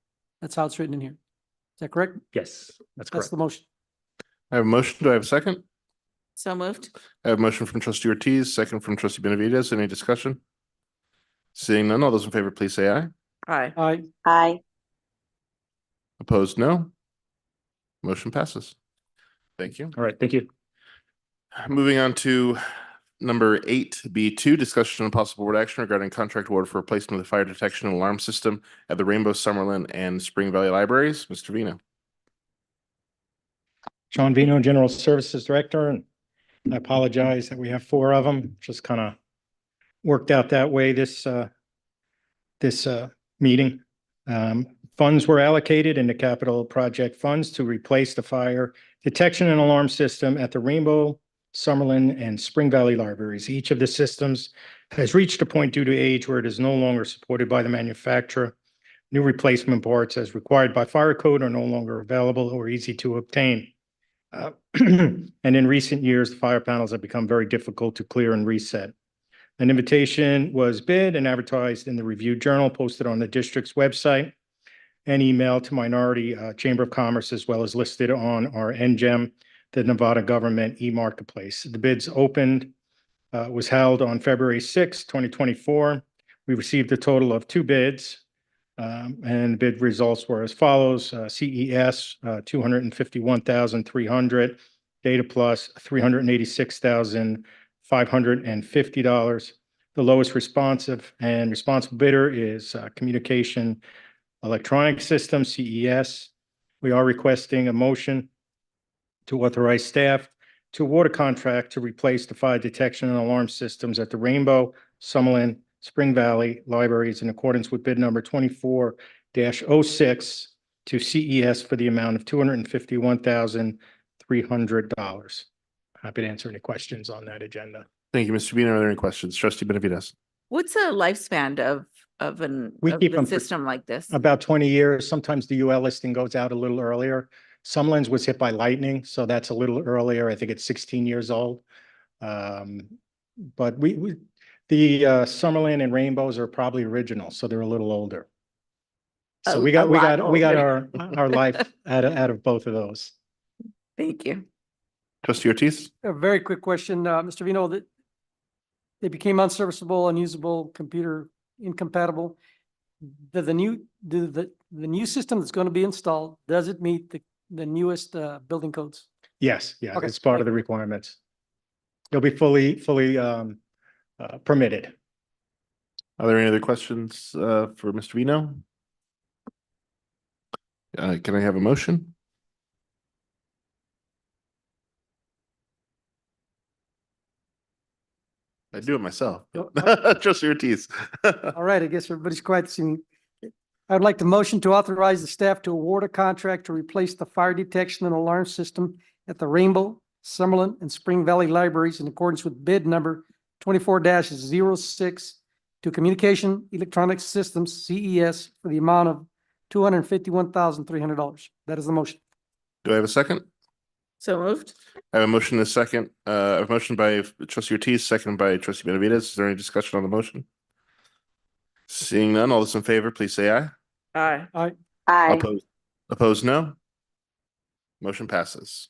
That's how it's written in here. Is that correct? Yes, that's That's correct. the motion. I have a motion. Do I have a second? So moved. I have a motion from trustee Ortiz, second from trustee Benavides. Any discussion? Seeing none, all those in favor, please say aye. Aye. Aye. Aye. Opposed, no. Motion passes. Thank you. All right, thank you. Moving on to number 8B2, discussion and possible board action regarding contract award for replacement of the fire detection and alarm system at the Rainbow, Summerlin, and Spring Valley Libraries. Mr. Vino. John Vino, General Services Director, and I apologize that we have 4 of them. Just kind of worked out that way this meeting. Funds were allocated in the capital project funds to replace the fire detection and alarm system at the Rainbow, Summerlin, and Spring Valley Libraries. Each of the systems has reached a point due to age where it is no longer supported by the manufacturer. New replacement parts as required by fire code are no longer available or easy to obtain. And in recent years, the fire panels have become very difficult to clear and reset. An invitation was bid and advertised in the Review Journal, posted on the district's website, and emailed to Minority Chamber of Commerce, as well as listed on our NGEM, the Nevada Government e-Marketplace. The bids opened, was held on February 6, 2024. We received a total of 2 bids, and the bid results were as follows. CES, $251,300, Data Plus, $386,550. The lowest responsive and responsible bidder is Communication Electronic System, CES. We are requesting a motion to authorize staff to award a contract to replace the fire detection and alarm systems at the Rainbow, Summerlin, Spring Valley Libraries in accordance with bid number 24-06 to CES for the amount of $251,300. Happy to answer any questions on that agenda. Thank you, Mr. Vino. Are there any questions? Trustee Benavides. What's a lifespan of We keep a them for system like this? about 20 years. Sometimes the UL listing goes out a little earlier. Summerlin's was hit by lightning, so that's a little earlier. I think it's 16 years old. But the Summerlin and Rainbows are probably original, so they're a little older. So we got our life out of both of those. Thank you. Trustee Ortiz. A very quick question, Mr. Vino, that they became unserviceable, unusable, computer incompatible. The new system that's going to be installed, does it meet the newest building codes? Yes, yeah, Okay. it's part of the requirements. It'll be fully permitted. Are there any other questions for Mr. Vino? Can I have a motion? I do it myself. Trustee Ortiz. All right, I guess everybody's quiet this evening. I would like to motion to authorize the staff to award a contract to replace the fire detection and alarm system at the Rainbow, Summerlin, and Spring Valley Libraries in accordance with bid number 24-06 to Communication Electronic Systems, CES, for the amount of $251,300. That is the motion. Do I have a second? So moved. I have a motion and a second. A motion by Trustee Ortiz, second by Trustee Benavides. Is there any discussion on the motion? Seeing none, all those in favor, please say aye. Aye. Aye. Aye. Opposed, no. Motion passes.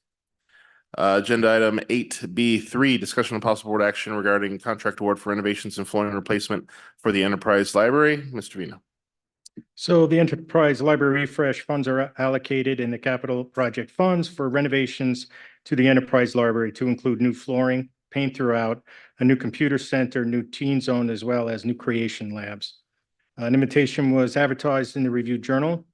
Agenda item 8B3, discussion of possible board action regarding contract award for renovations and flooring replacement for the Enterprise Library. Mr. Vino. So the Enterprise Library refresh funds are allocated in the capital project funds for renovations to the Enterprise Library to include new flooring, paint throughout, a new computer center, new teen zone, as well as new creation labs. An invitation was advertised in the Review Journal,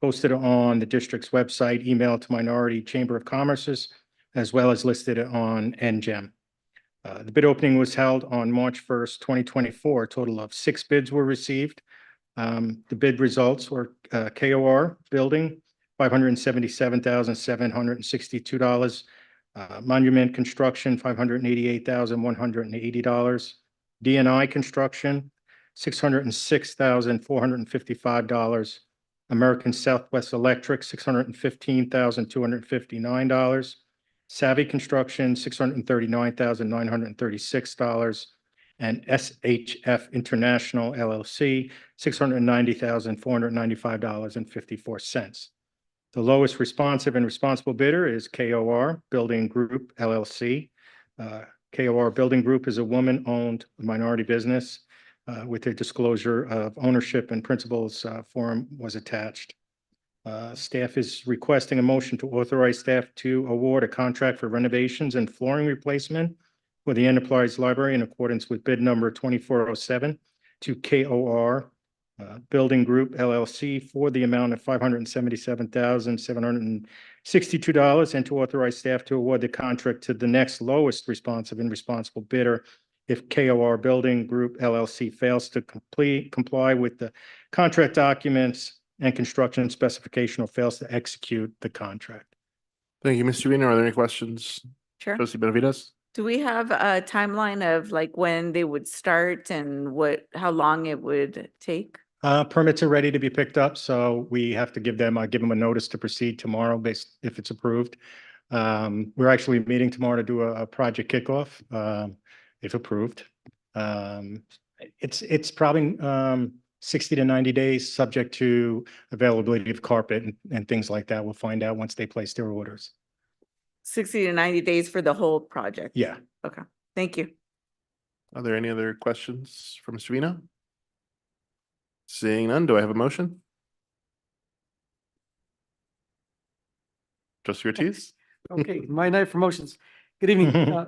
posted on the district's website, emailed to Minority Chamber of Commerce's, as well as listed on NGEM. The bid opening was held on March 1st, 2024. A total of 6 bids were received. The bid results were KOR Building, $577,762. Monument Construction, $588,180. DNI Construction, $606,455. American Southwest Electric, $615,259. Savvy Construction, $639,936. and SHF International LLC, $690,495.54. The lowest responsive and responsible bidder is KOR Building Group LLC. KOR Building Group is a woman-owned minority business with a disclosure of ownership and principals form was attached. Staff is requesting a motion to authorize staff to award a contract for renovations and flooring replacement for the Enterprise Library in accordance with bid number 2407 to KOR Building Group LLC for the amount of $577,762 and to authorize staff to award the contract to the next lowest responsive and responsible bidder if KOR Building Group LLC fails to comply with the contract documents and construction specification or fails to execute the contract. Thank you, Mr. Vino. Are there any questions? Sure. Trustee Benavides? Do we have a timeline of like when they would start and how long it would take? Permits are ready to be picked up, so we have to give them a notice to proceed tomorrow based if it's approved. We're actually meeting tomorrow to do a project kickoff, if approved. It's probably 60 to 90 days, subject to availability of carpet and things like that. We'll find out once they place their orders. 60 to 90 days for the whole project? Yeah. Okay, thank you. Are there any other questions for Mr. Vino? Seeing none, do I have a motion? Trustee Ortiz? Okay, my night for motions. Good evening.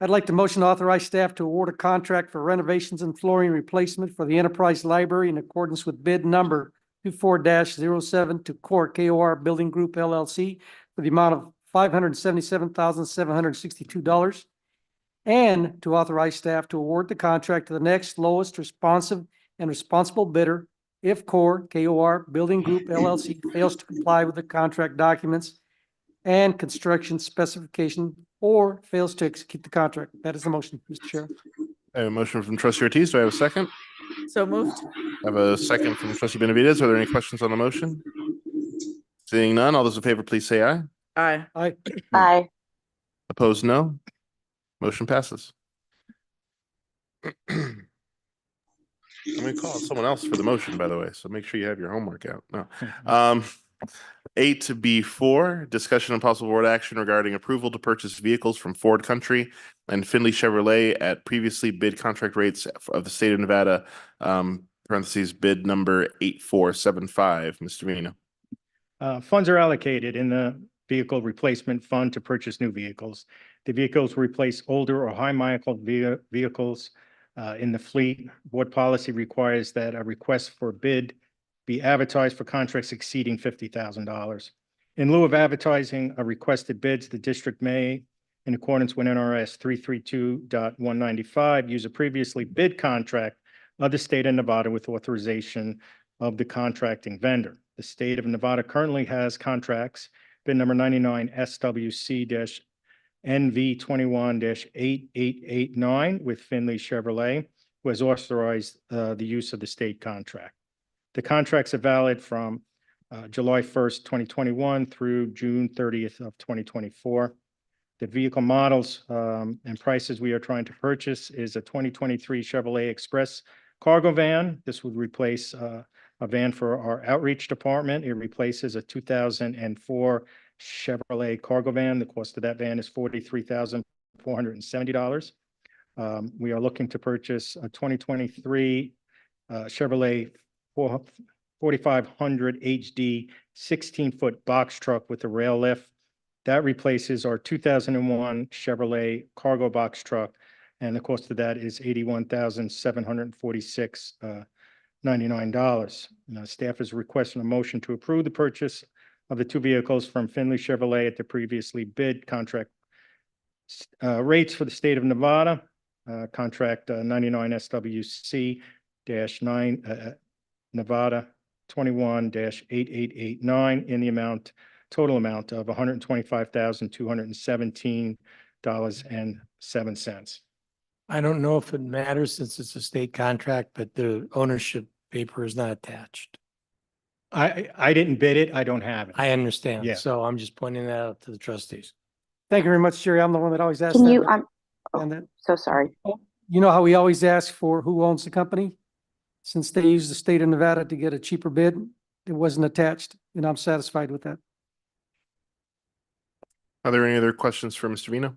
I'd like to motion to authorize staff to award a contract for renovations and flooring replacement for the Enterprise Library in accordance with bid number 24-07 to KOR Building Group LLC for the amount of $577,762, and to authorize staff to award the contract to the next lowest responsive and responsible bidder if KOR Building Group LLC fails to comply with the contract documents and construction specification or fails to execute the contract. That is the motion, Mr. Chair. I have a motion from Trustee Ortiz. Do I have a second? So moved. I have a second from Trustee Benavides. Are there any questions on the motion? Seeing none, all those in favor, please say aye. Aye. Aye. Aye. Opposed, no. Motion passes. I'm going to call someone else for the motion, by the way, so make sure you have your homework out. No. 8B4, discussion and possible board action regarding approval to purchase vehicles from Ford Country and Findlay Chevrolet at previously bid contract rates of the state of Nevada, parentheses bid number 8475. Mr. Vino. Funds are allocated in the vehicle replacement fund to purchase new vehicles. The vehicles replace older or high-mileage vehicles in the fleet. Board policy requires that a request for bid be advertised for contracts exceeding $50,000. In lieu of advertising a requested bids, the district may, in accordance with NRS 332.195, use a previously bid contract of the state of Nevada with authorization of the contracting vendor. The state of Nevada currently has contracts, bid number 99 SWC-NV21-8889 with Findlay Chevrolet, who has authorized the use of the state contract. The contracts are valid from July 1st, 2021 through June 30th of 2024. The vehicle models and prices we are trying to purchase is a 2023 Chevrolet Express cargo van. This would replace a van for our outreach department. It replaces a 2004 Chevrolet cargo van. The cost of that van is $43,470. We are looking to purchase a 2023 Chevrolet 4500 HD 16-foot box truck with a rail lift. That replaces our 2001 Chevrolet cargo box truck, and the cost of that is $81,746.99. Staff is requesting a motion to approve the purchase of the two vehicles from Findlay Chevrolet at the previously bid contract rates for the state of Nevada. Contract 99 SWC-9 Nevada 21-8889 in the total amount of $125,217.07. I don't know if it matters since it's a state contract, but the ownership paper is not attached. I didn't bid it. I don't have it. I understand. Yeah. So I'm just pointing that out to the trustees. Thank you very much, Jerry. I'm the one that always asks Can that. you, And that. so sorry. You know how we always ask for who owns the company? Since they used the state of Nevada to get a cheaper bid, it wasn't attached, and I'm satisfied with that. Are there any other questions for Mr. Vino?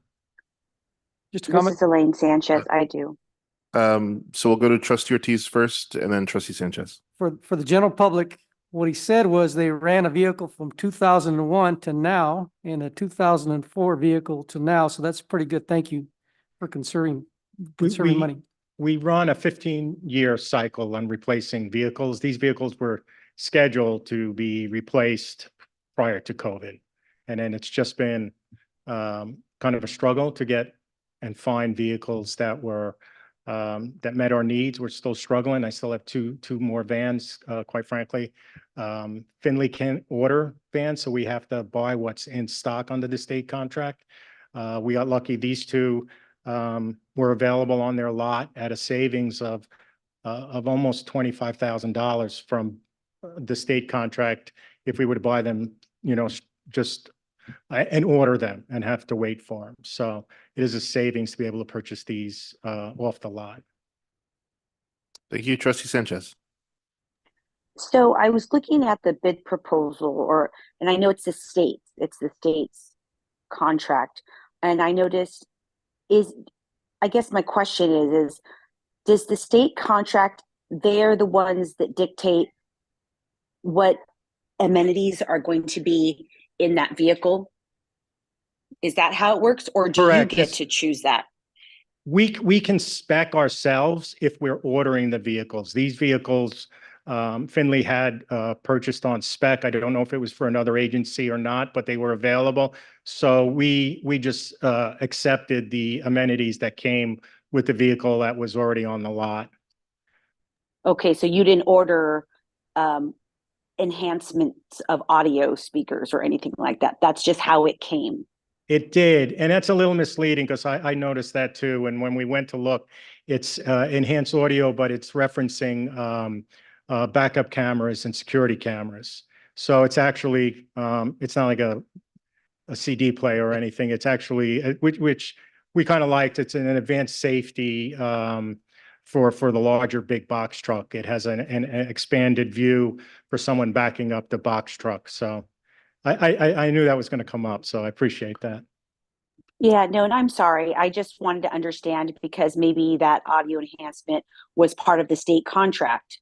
Just a This comment. is Elaine Sanchez. I do. So we'll go to Trustee Ortiz first and then Trustee Sanchez. For the general public, what he said was they ran a vehicle from 2001 to now and a 2004 vehicle to now. So that's pretty good. Thank you for conserving money. We run a 15-year cycle on replacing vehicles. These vehicles were scheduled to be replaced prior to COVID. And then it's just been kind of a struggle to get and find vehicles that were that met our needs. We're still struggling. I still have two more vans, quite frankly. Finley can't order vans, so we have to buy what's in stock under the state contract. We got lucky. These two were available on their lot at a savings of almost $25,000 from the state contract. If we were to buy them, just and order them and have to wait for them. So it is a savings to be able to purchase these off the lot. Thank you, Trustee Sanchez. So I was looking at the bid proposal, and I know it's the state's contract, and I noticed I guess my question is does the state contract, they're the ones that dictate what amenities are going to be in that vehicle? Is that how it works, or do Correct. you get to choose that? We can spec ourselves if we're ordering the vehicles. These vehicles, Finley had purchased on spec. I don't know if it was for another agency or not, but they were available. So we just accepted the amenities that came with the vehicle that was already on the lot. Okay, so you didn't order enhancements of audio speakers or anything like that. That's just how it came. It did, and that's a little misleading because I noticed that too. And when we went to look, it's enhanced audio, but it's referencing backup cameras and security cameras. So it's actually it's not like a CD player or anything. It's actually which we kind of liked. It's an advanced safety for the larger big box truck. It has an expanded view for someone backing up the box truck. So I knew that was going to come up, so I appreciate that. Yeah, no, and I'm sorry. I just wanted to understand because maybe that audio enhancement was part of the state contract,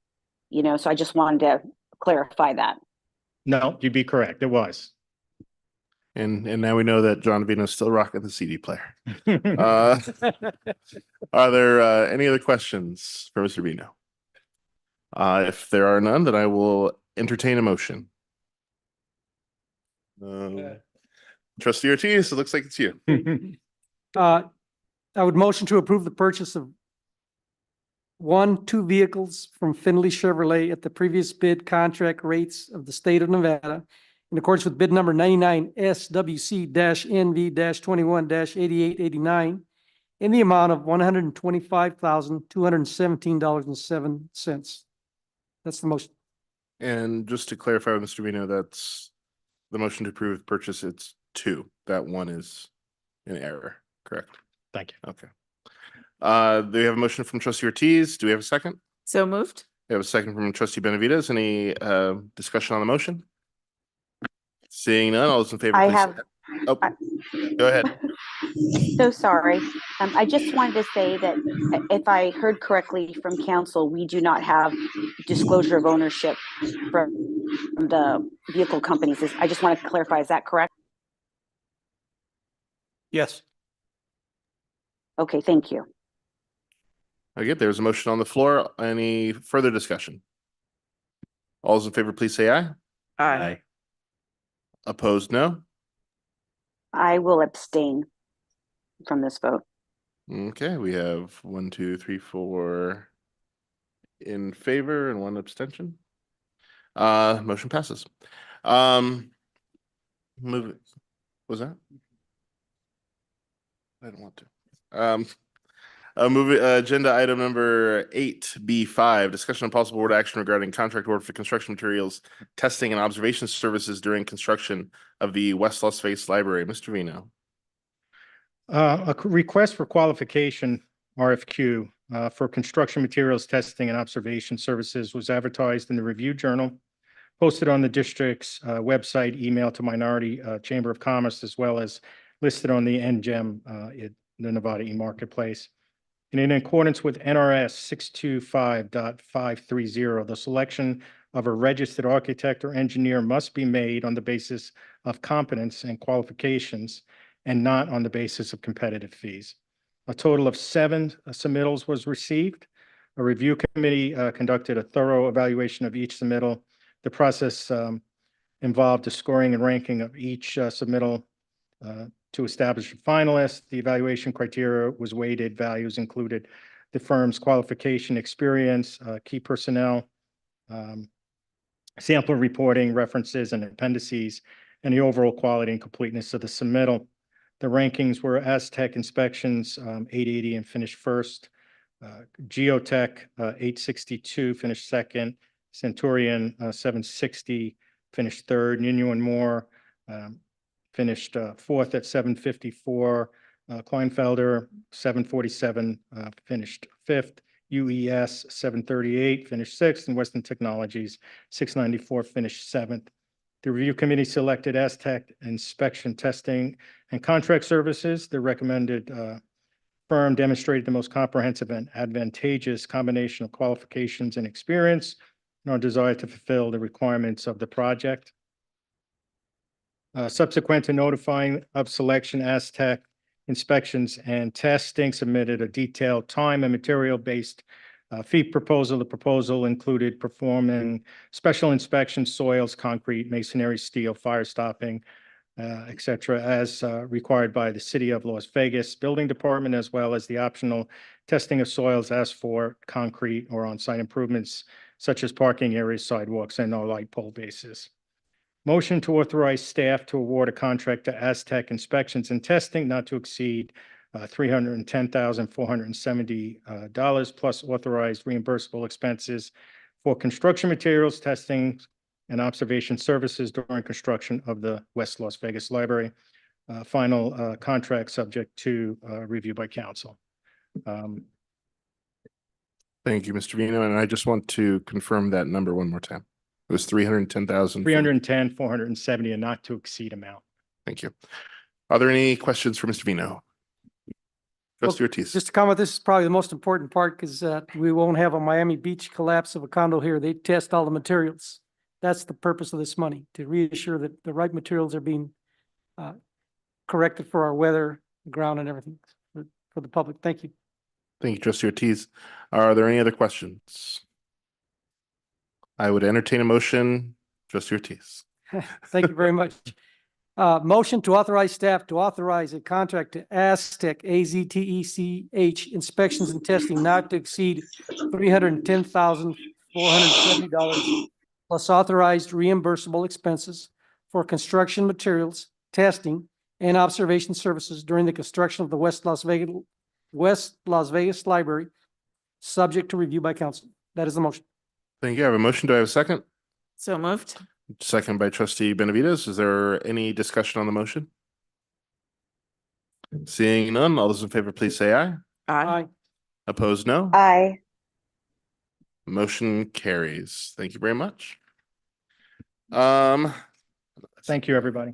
so I just wanted to clarify that. No, you'd be correct. It was. And now we know that John Vino's still rocking the CD player. Are there any other questions for Mr. Vino? If there are none, then I will entertain a motion. Trustee Ortiz, it looks like it's you. I would motion to approve the purchase of 2 vehicles from Finley Chevrolet at the previous bid contract rates of the state of Nevada in accordance with bid number 99 SWC-NV-21-8889 in the amount of $125,217.07. That's the motion. And just to clarify with Mr. Vino, that's the motion to approve purchase. It's 2. That one is in error, correct? Thank you. Okay. Do we have a motion from Trustee Ortiz? Do we have a second? So moved. We have a second from Trustee Benavides. Any discussion on the motion? Seeing none, all those in favor, I please. have. Oh, go ahead. So sorry. I just wanted to say that if I heard correctly from council, we do not have disclosure of ownership from the vehicle companies. I just want to clarify, is that correct? Yes. Okay, thank you. Okay, there's a motion on the floor. Any further discussion? All those in favor, please say aye. Aye. Opposed, no. I will abstain from this vote. Okay, we have 1, 2, 3, 4 in favor and 1 abstention. Motion passes. Move it. Was that? I don't want to. Move it, agenda item number 8B5, discussion on possible board action regarding contract award for construction materials, testing and observation services during construction of the West Las Vegas Library. Mr. Vino. A request for qualification RFQ for construction materials testing and observation services was advertised in the Review Journal, posted on the district's website, emailed to Minority Chamber of Commerce, as well as listed on the NGEM, the Nevada e-marketplace. And in accordance with NRS 625.530, the selection of a registered architect or engineer must be made on the basis of competence and qualifications and not on the basis of competitive fees. A total of 7 submittals was received. A review committee conducted a thorough evaluation of each submittal. The process involved the scoring and ranking of each submittal to establish a finalist. The evaluation criteria was weighted. Values included the firm's qualification, experience, key personnel, sample reporting, references, and appendices, and the overall quality and completeness of the submittal. The rankings were Aztec Inspections, 880 and finished first. Geotech, 862, finished second. Centurion, 760, finished third. Nuno and Moore, finished fourth at 754. Kleinfelder, 747, finished fifth. UES, 738, finished sixth. And Western Technologies, 694, finished seventh. The review committee selected Aztec Inspection Testing and Contract Services. The recommended firm demonstrated the most comprehensive and advantageous combination of qualifications and experience and our desire to fulfill the requirements of the project. Subsequent to notifying of selection, Aztec Inspections and Testing submitted a detailed time and material-based fee proposal. The proposal included performing special inspections, soils, concrete, masonry, steel, fire stopping, et cetera, as required by the City of Las Vegas Building Department, as well as the optional testing of soils as for concrete or on-site improvements such as parking areas, sidewalks, and or light pole bases. Motion to authorize staff to award a contract to Aztec Inspections and Testing not to exceed $310,470 plus authorized reimbursable expenses for construction materials, testing, and observation services during construction of the West Las Vegas Library. Final contract subject to review by council. Thank you, Mr. Vino. And I just want to confirm that number one more time. It was 310,000. 310, 470, and not to exceed amount. Thank you. Are there any questions for Mr. Vino? Trustee Ortiz. Just to comment, this is probably the most important part because we won't have a Miami Beach collapse of a condo here. They test all the materials. That's the purpose of this money, to reassure that the right materials are being corrected for our weather, ground, and everything for the public. Thank you. Thank you, Trustee Ortiz. Are there any other questions? I would entertain a motion. Trustee Ortiz. Thank you very much. Motion to authorize staff to authorize a contract to Aztec, AZTECH inspections and testing not to exceed $310,470 plus authorized reimbursable expenses for construction materials, testing, and observation services during the construction of the West Las Vegas Library, subject to review by council. That is the motion. Thank you. I have a motion. Do I have a second? So moved. Second by Trustee Benavides. Is there any discussion on the motion? Seeing none, all those in favor, please say aye. Aye. Opposed, no. Aye. Motion carries. Thank you very much. Thank you, everybody.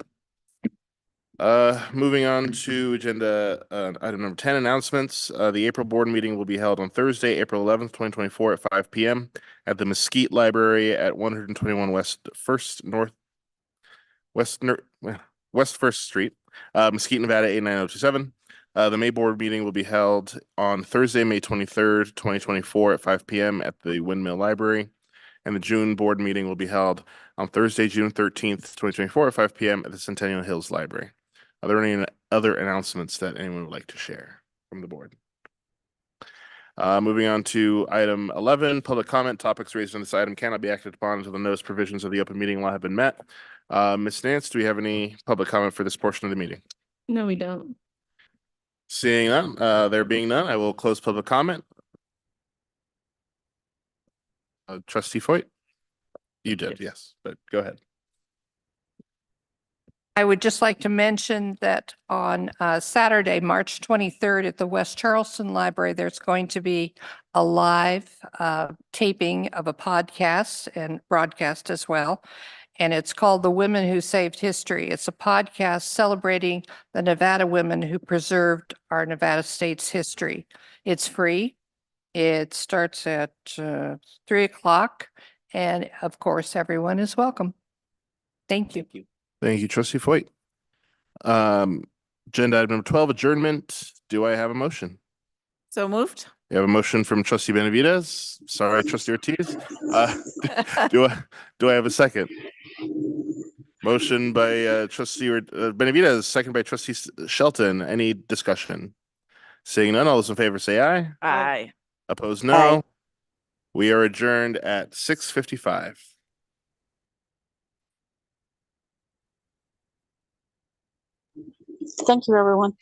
Moving on to agenda item number 10, announcements. The April board meeting will be held on Thursday, April 11th, 2024 at 5 p.m. at the Mesquite Library at 121 West First Street, Mesquite, Nevada 89027. The May board meeting will be held on Thursday, May 23rd, 2024 at 5 p.m. at the Windmill Library. And the June board meeting will be held on Thursday, June 13th, 2024 at 5 p.m. at the Centennial Hills Library. Are there any other announcements that anyone would like to share from the board? Moving on to item 11, public comment. Topics raised on this item cannot be acted upon until the notice provisions of the open meeting law have been met. Ms. Nance, do we have any public comment for this portion of the meeting? No, we don't. Seeing none, there being none, I will close public comment. Trustee Foyt? You did, yes, but go ahead. I would just like to mention that on Saturday, March 23rd at the West Charleston Library, there's going to be a live taping of a podcast and broadcast as well. And it's called The Women Who Saved History. It's a podcast celebrating the Nevada women who preserved our Nevada state's history. It's free. It starts at 3:00. And of course, everyone is welcome. Thank you. Thank you, Trustee Foyt. Agenda item number 12, adjournment. Do I have a motion? So moved. We have a motion from Trustee Benavides. Sorry, Trustee Ortiz. Do I have a second? Motion by Trustee Benavides, second by Trustee Shelton. Any discussion? Seeing none, all those in favor say aye. Aye. Opposed, no. Aye. We are adjourned at 6:55. Thank you, everyone.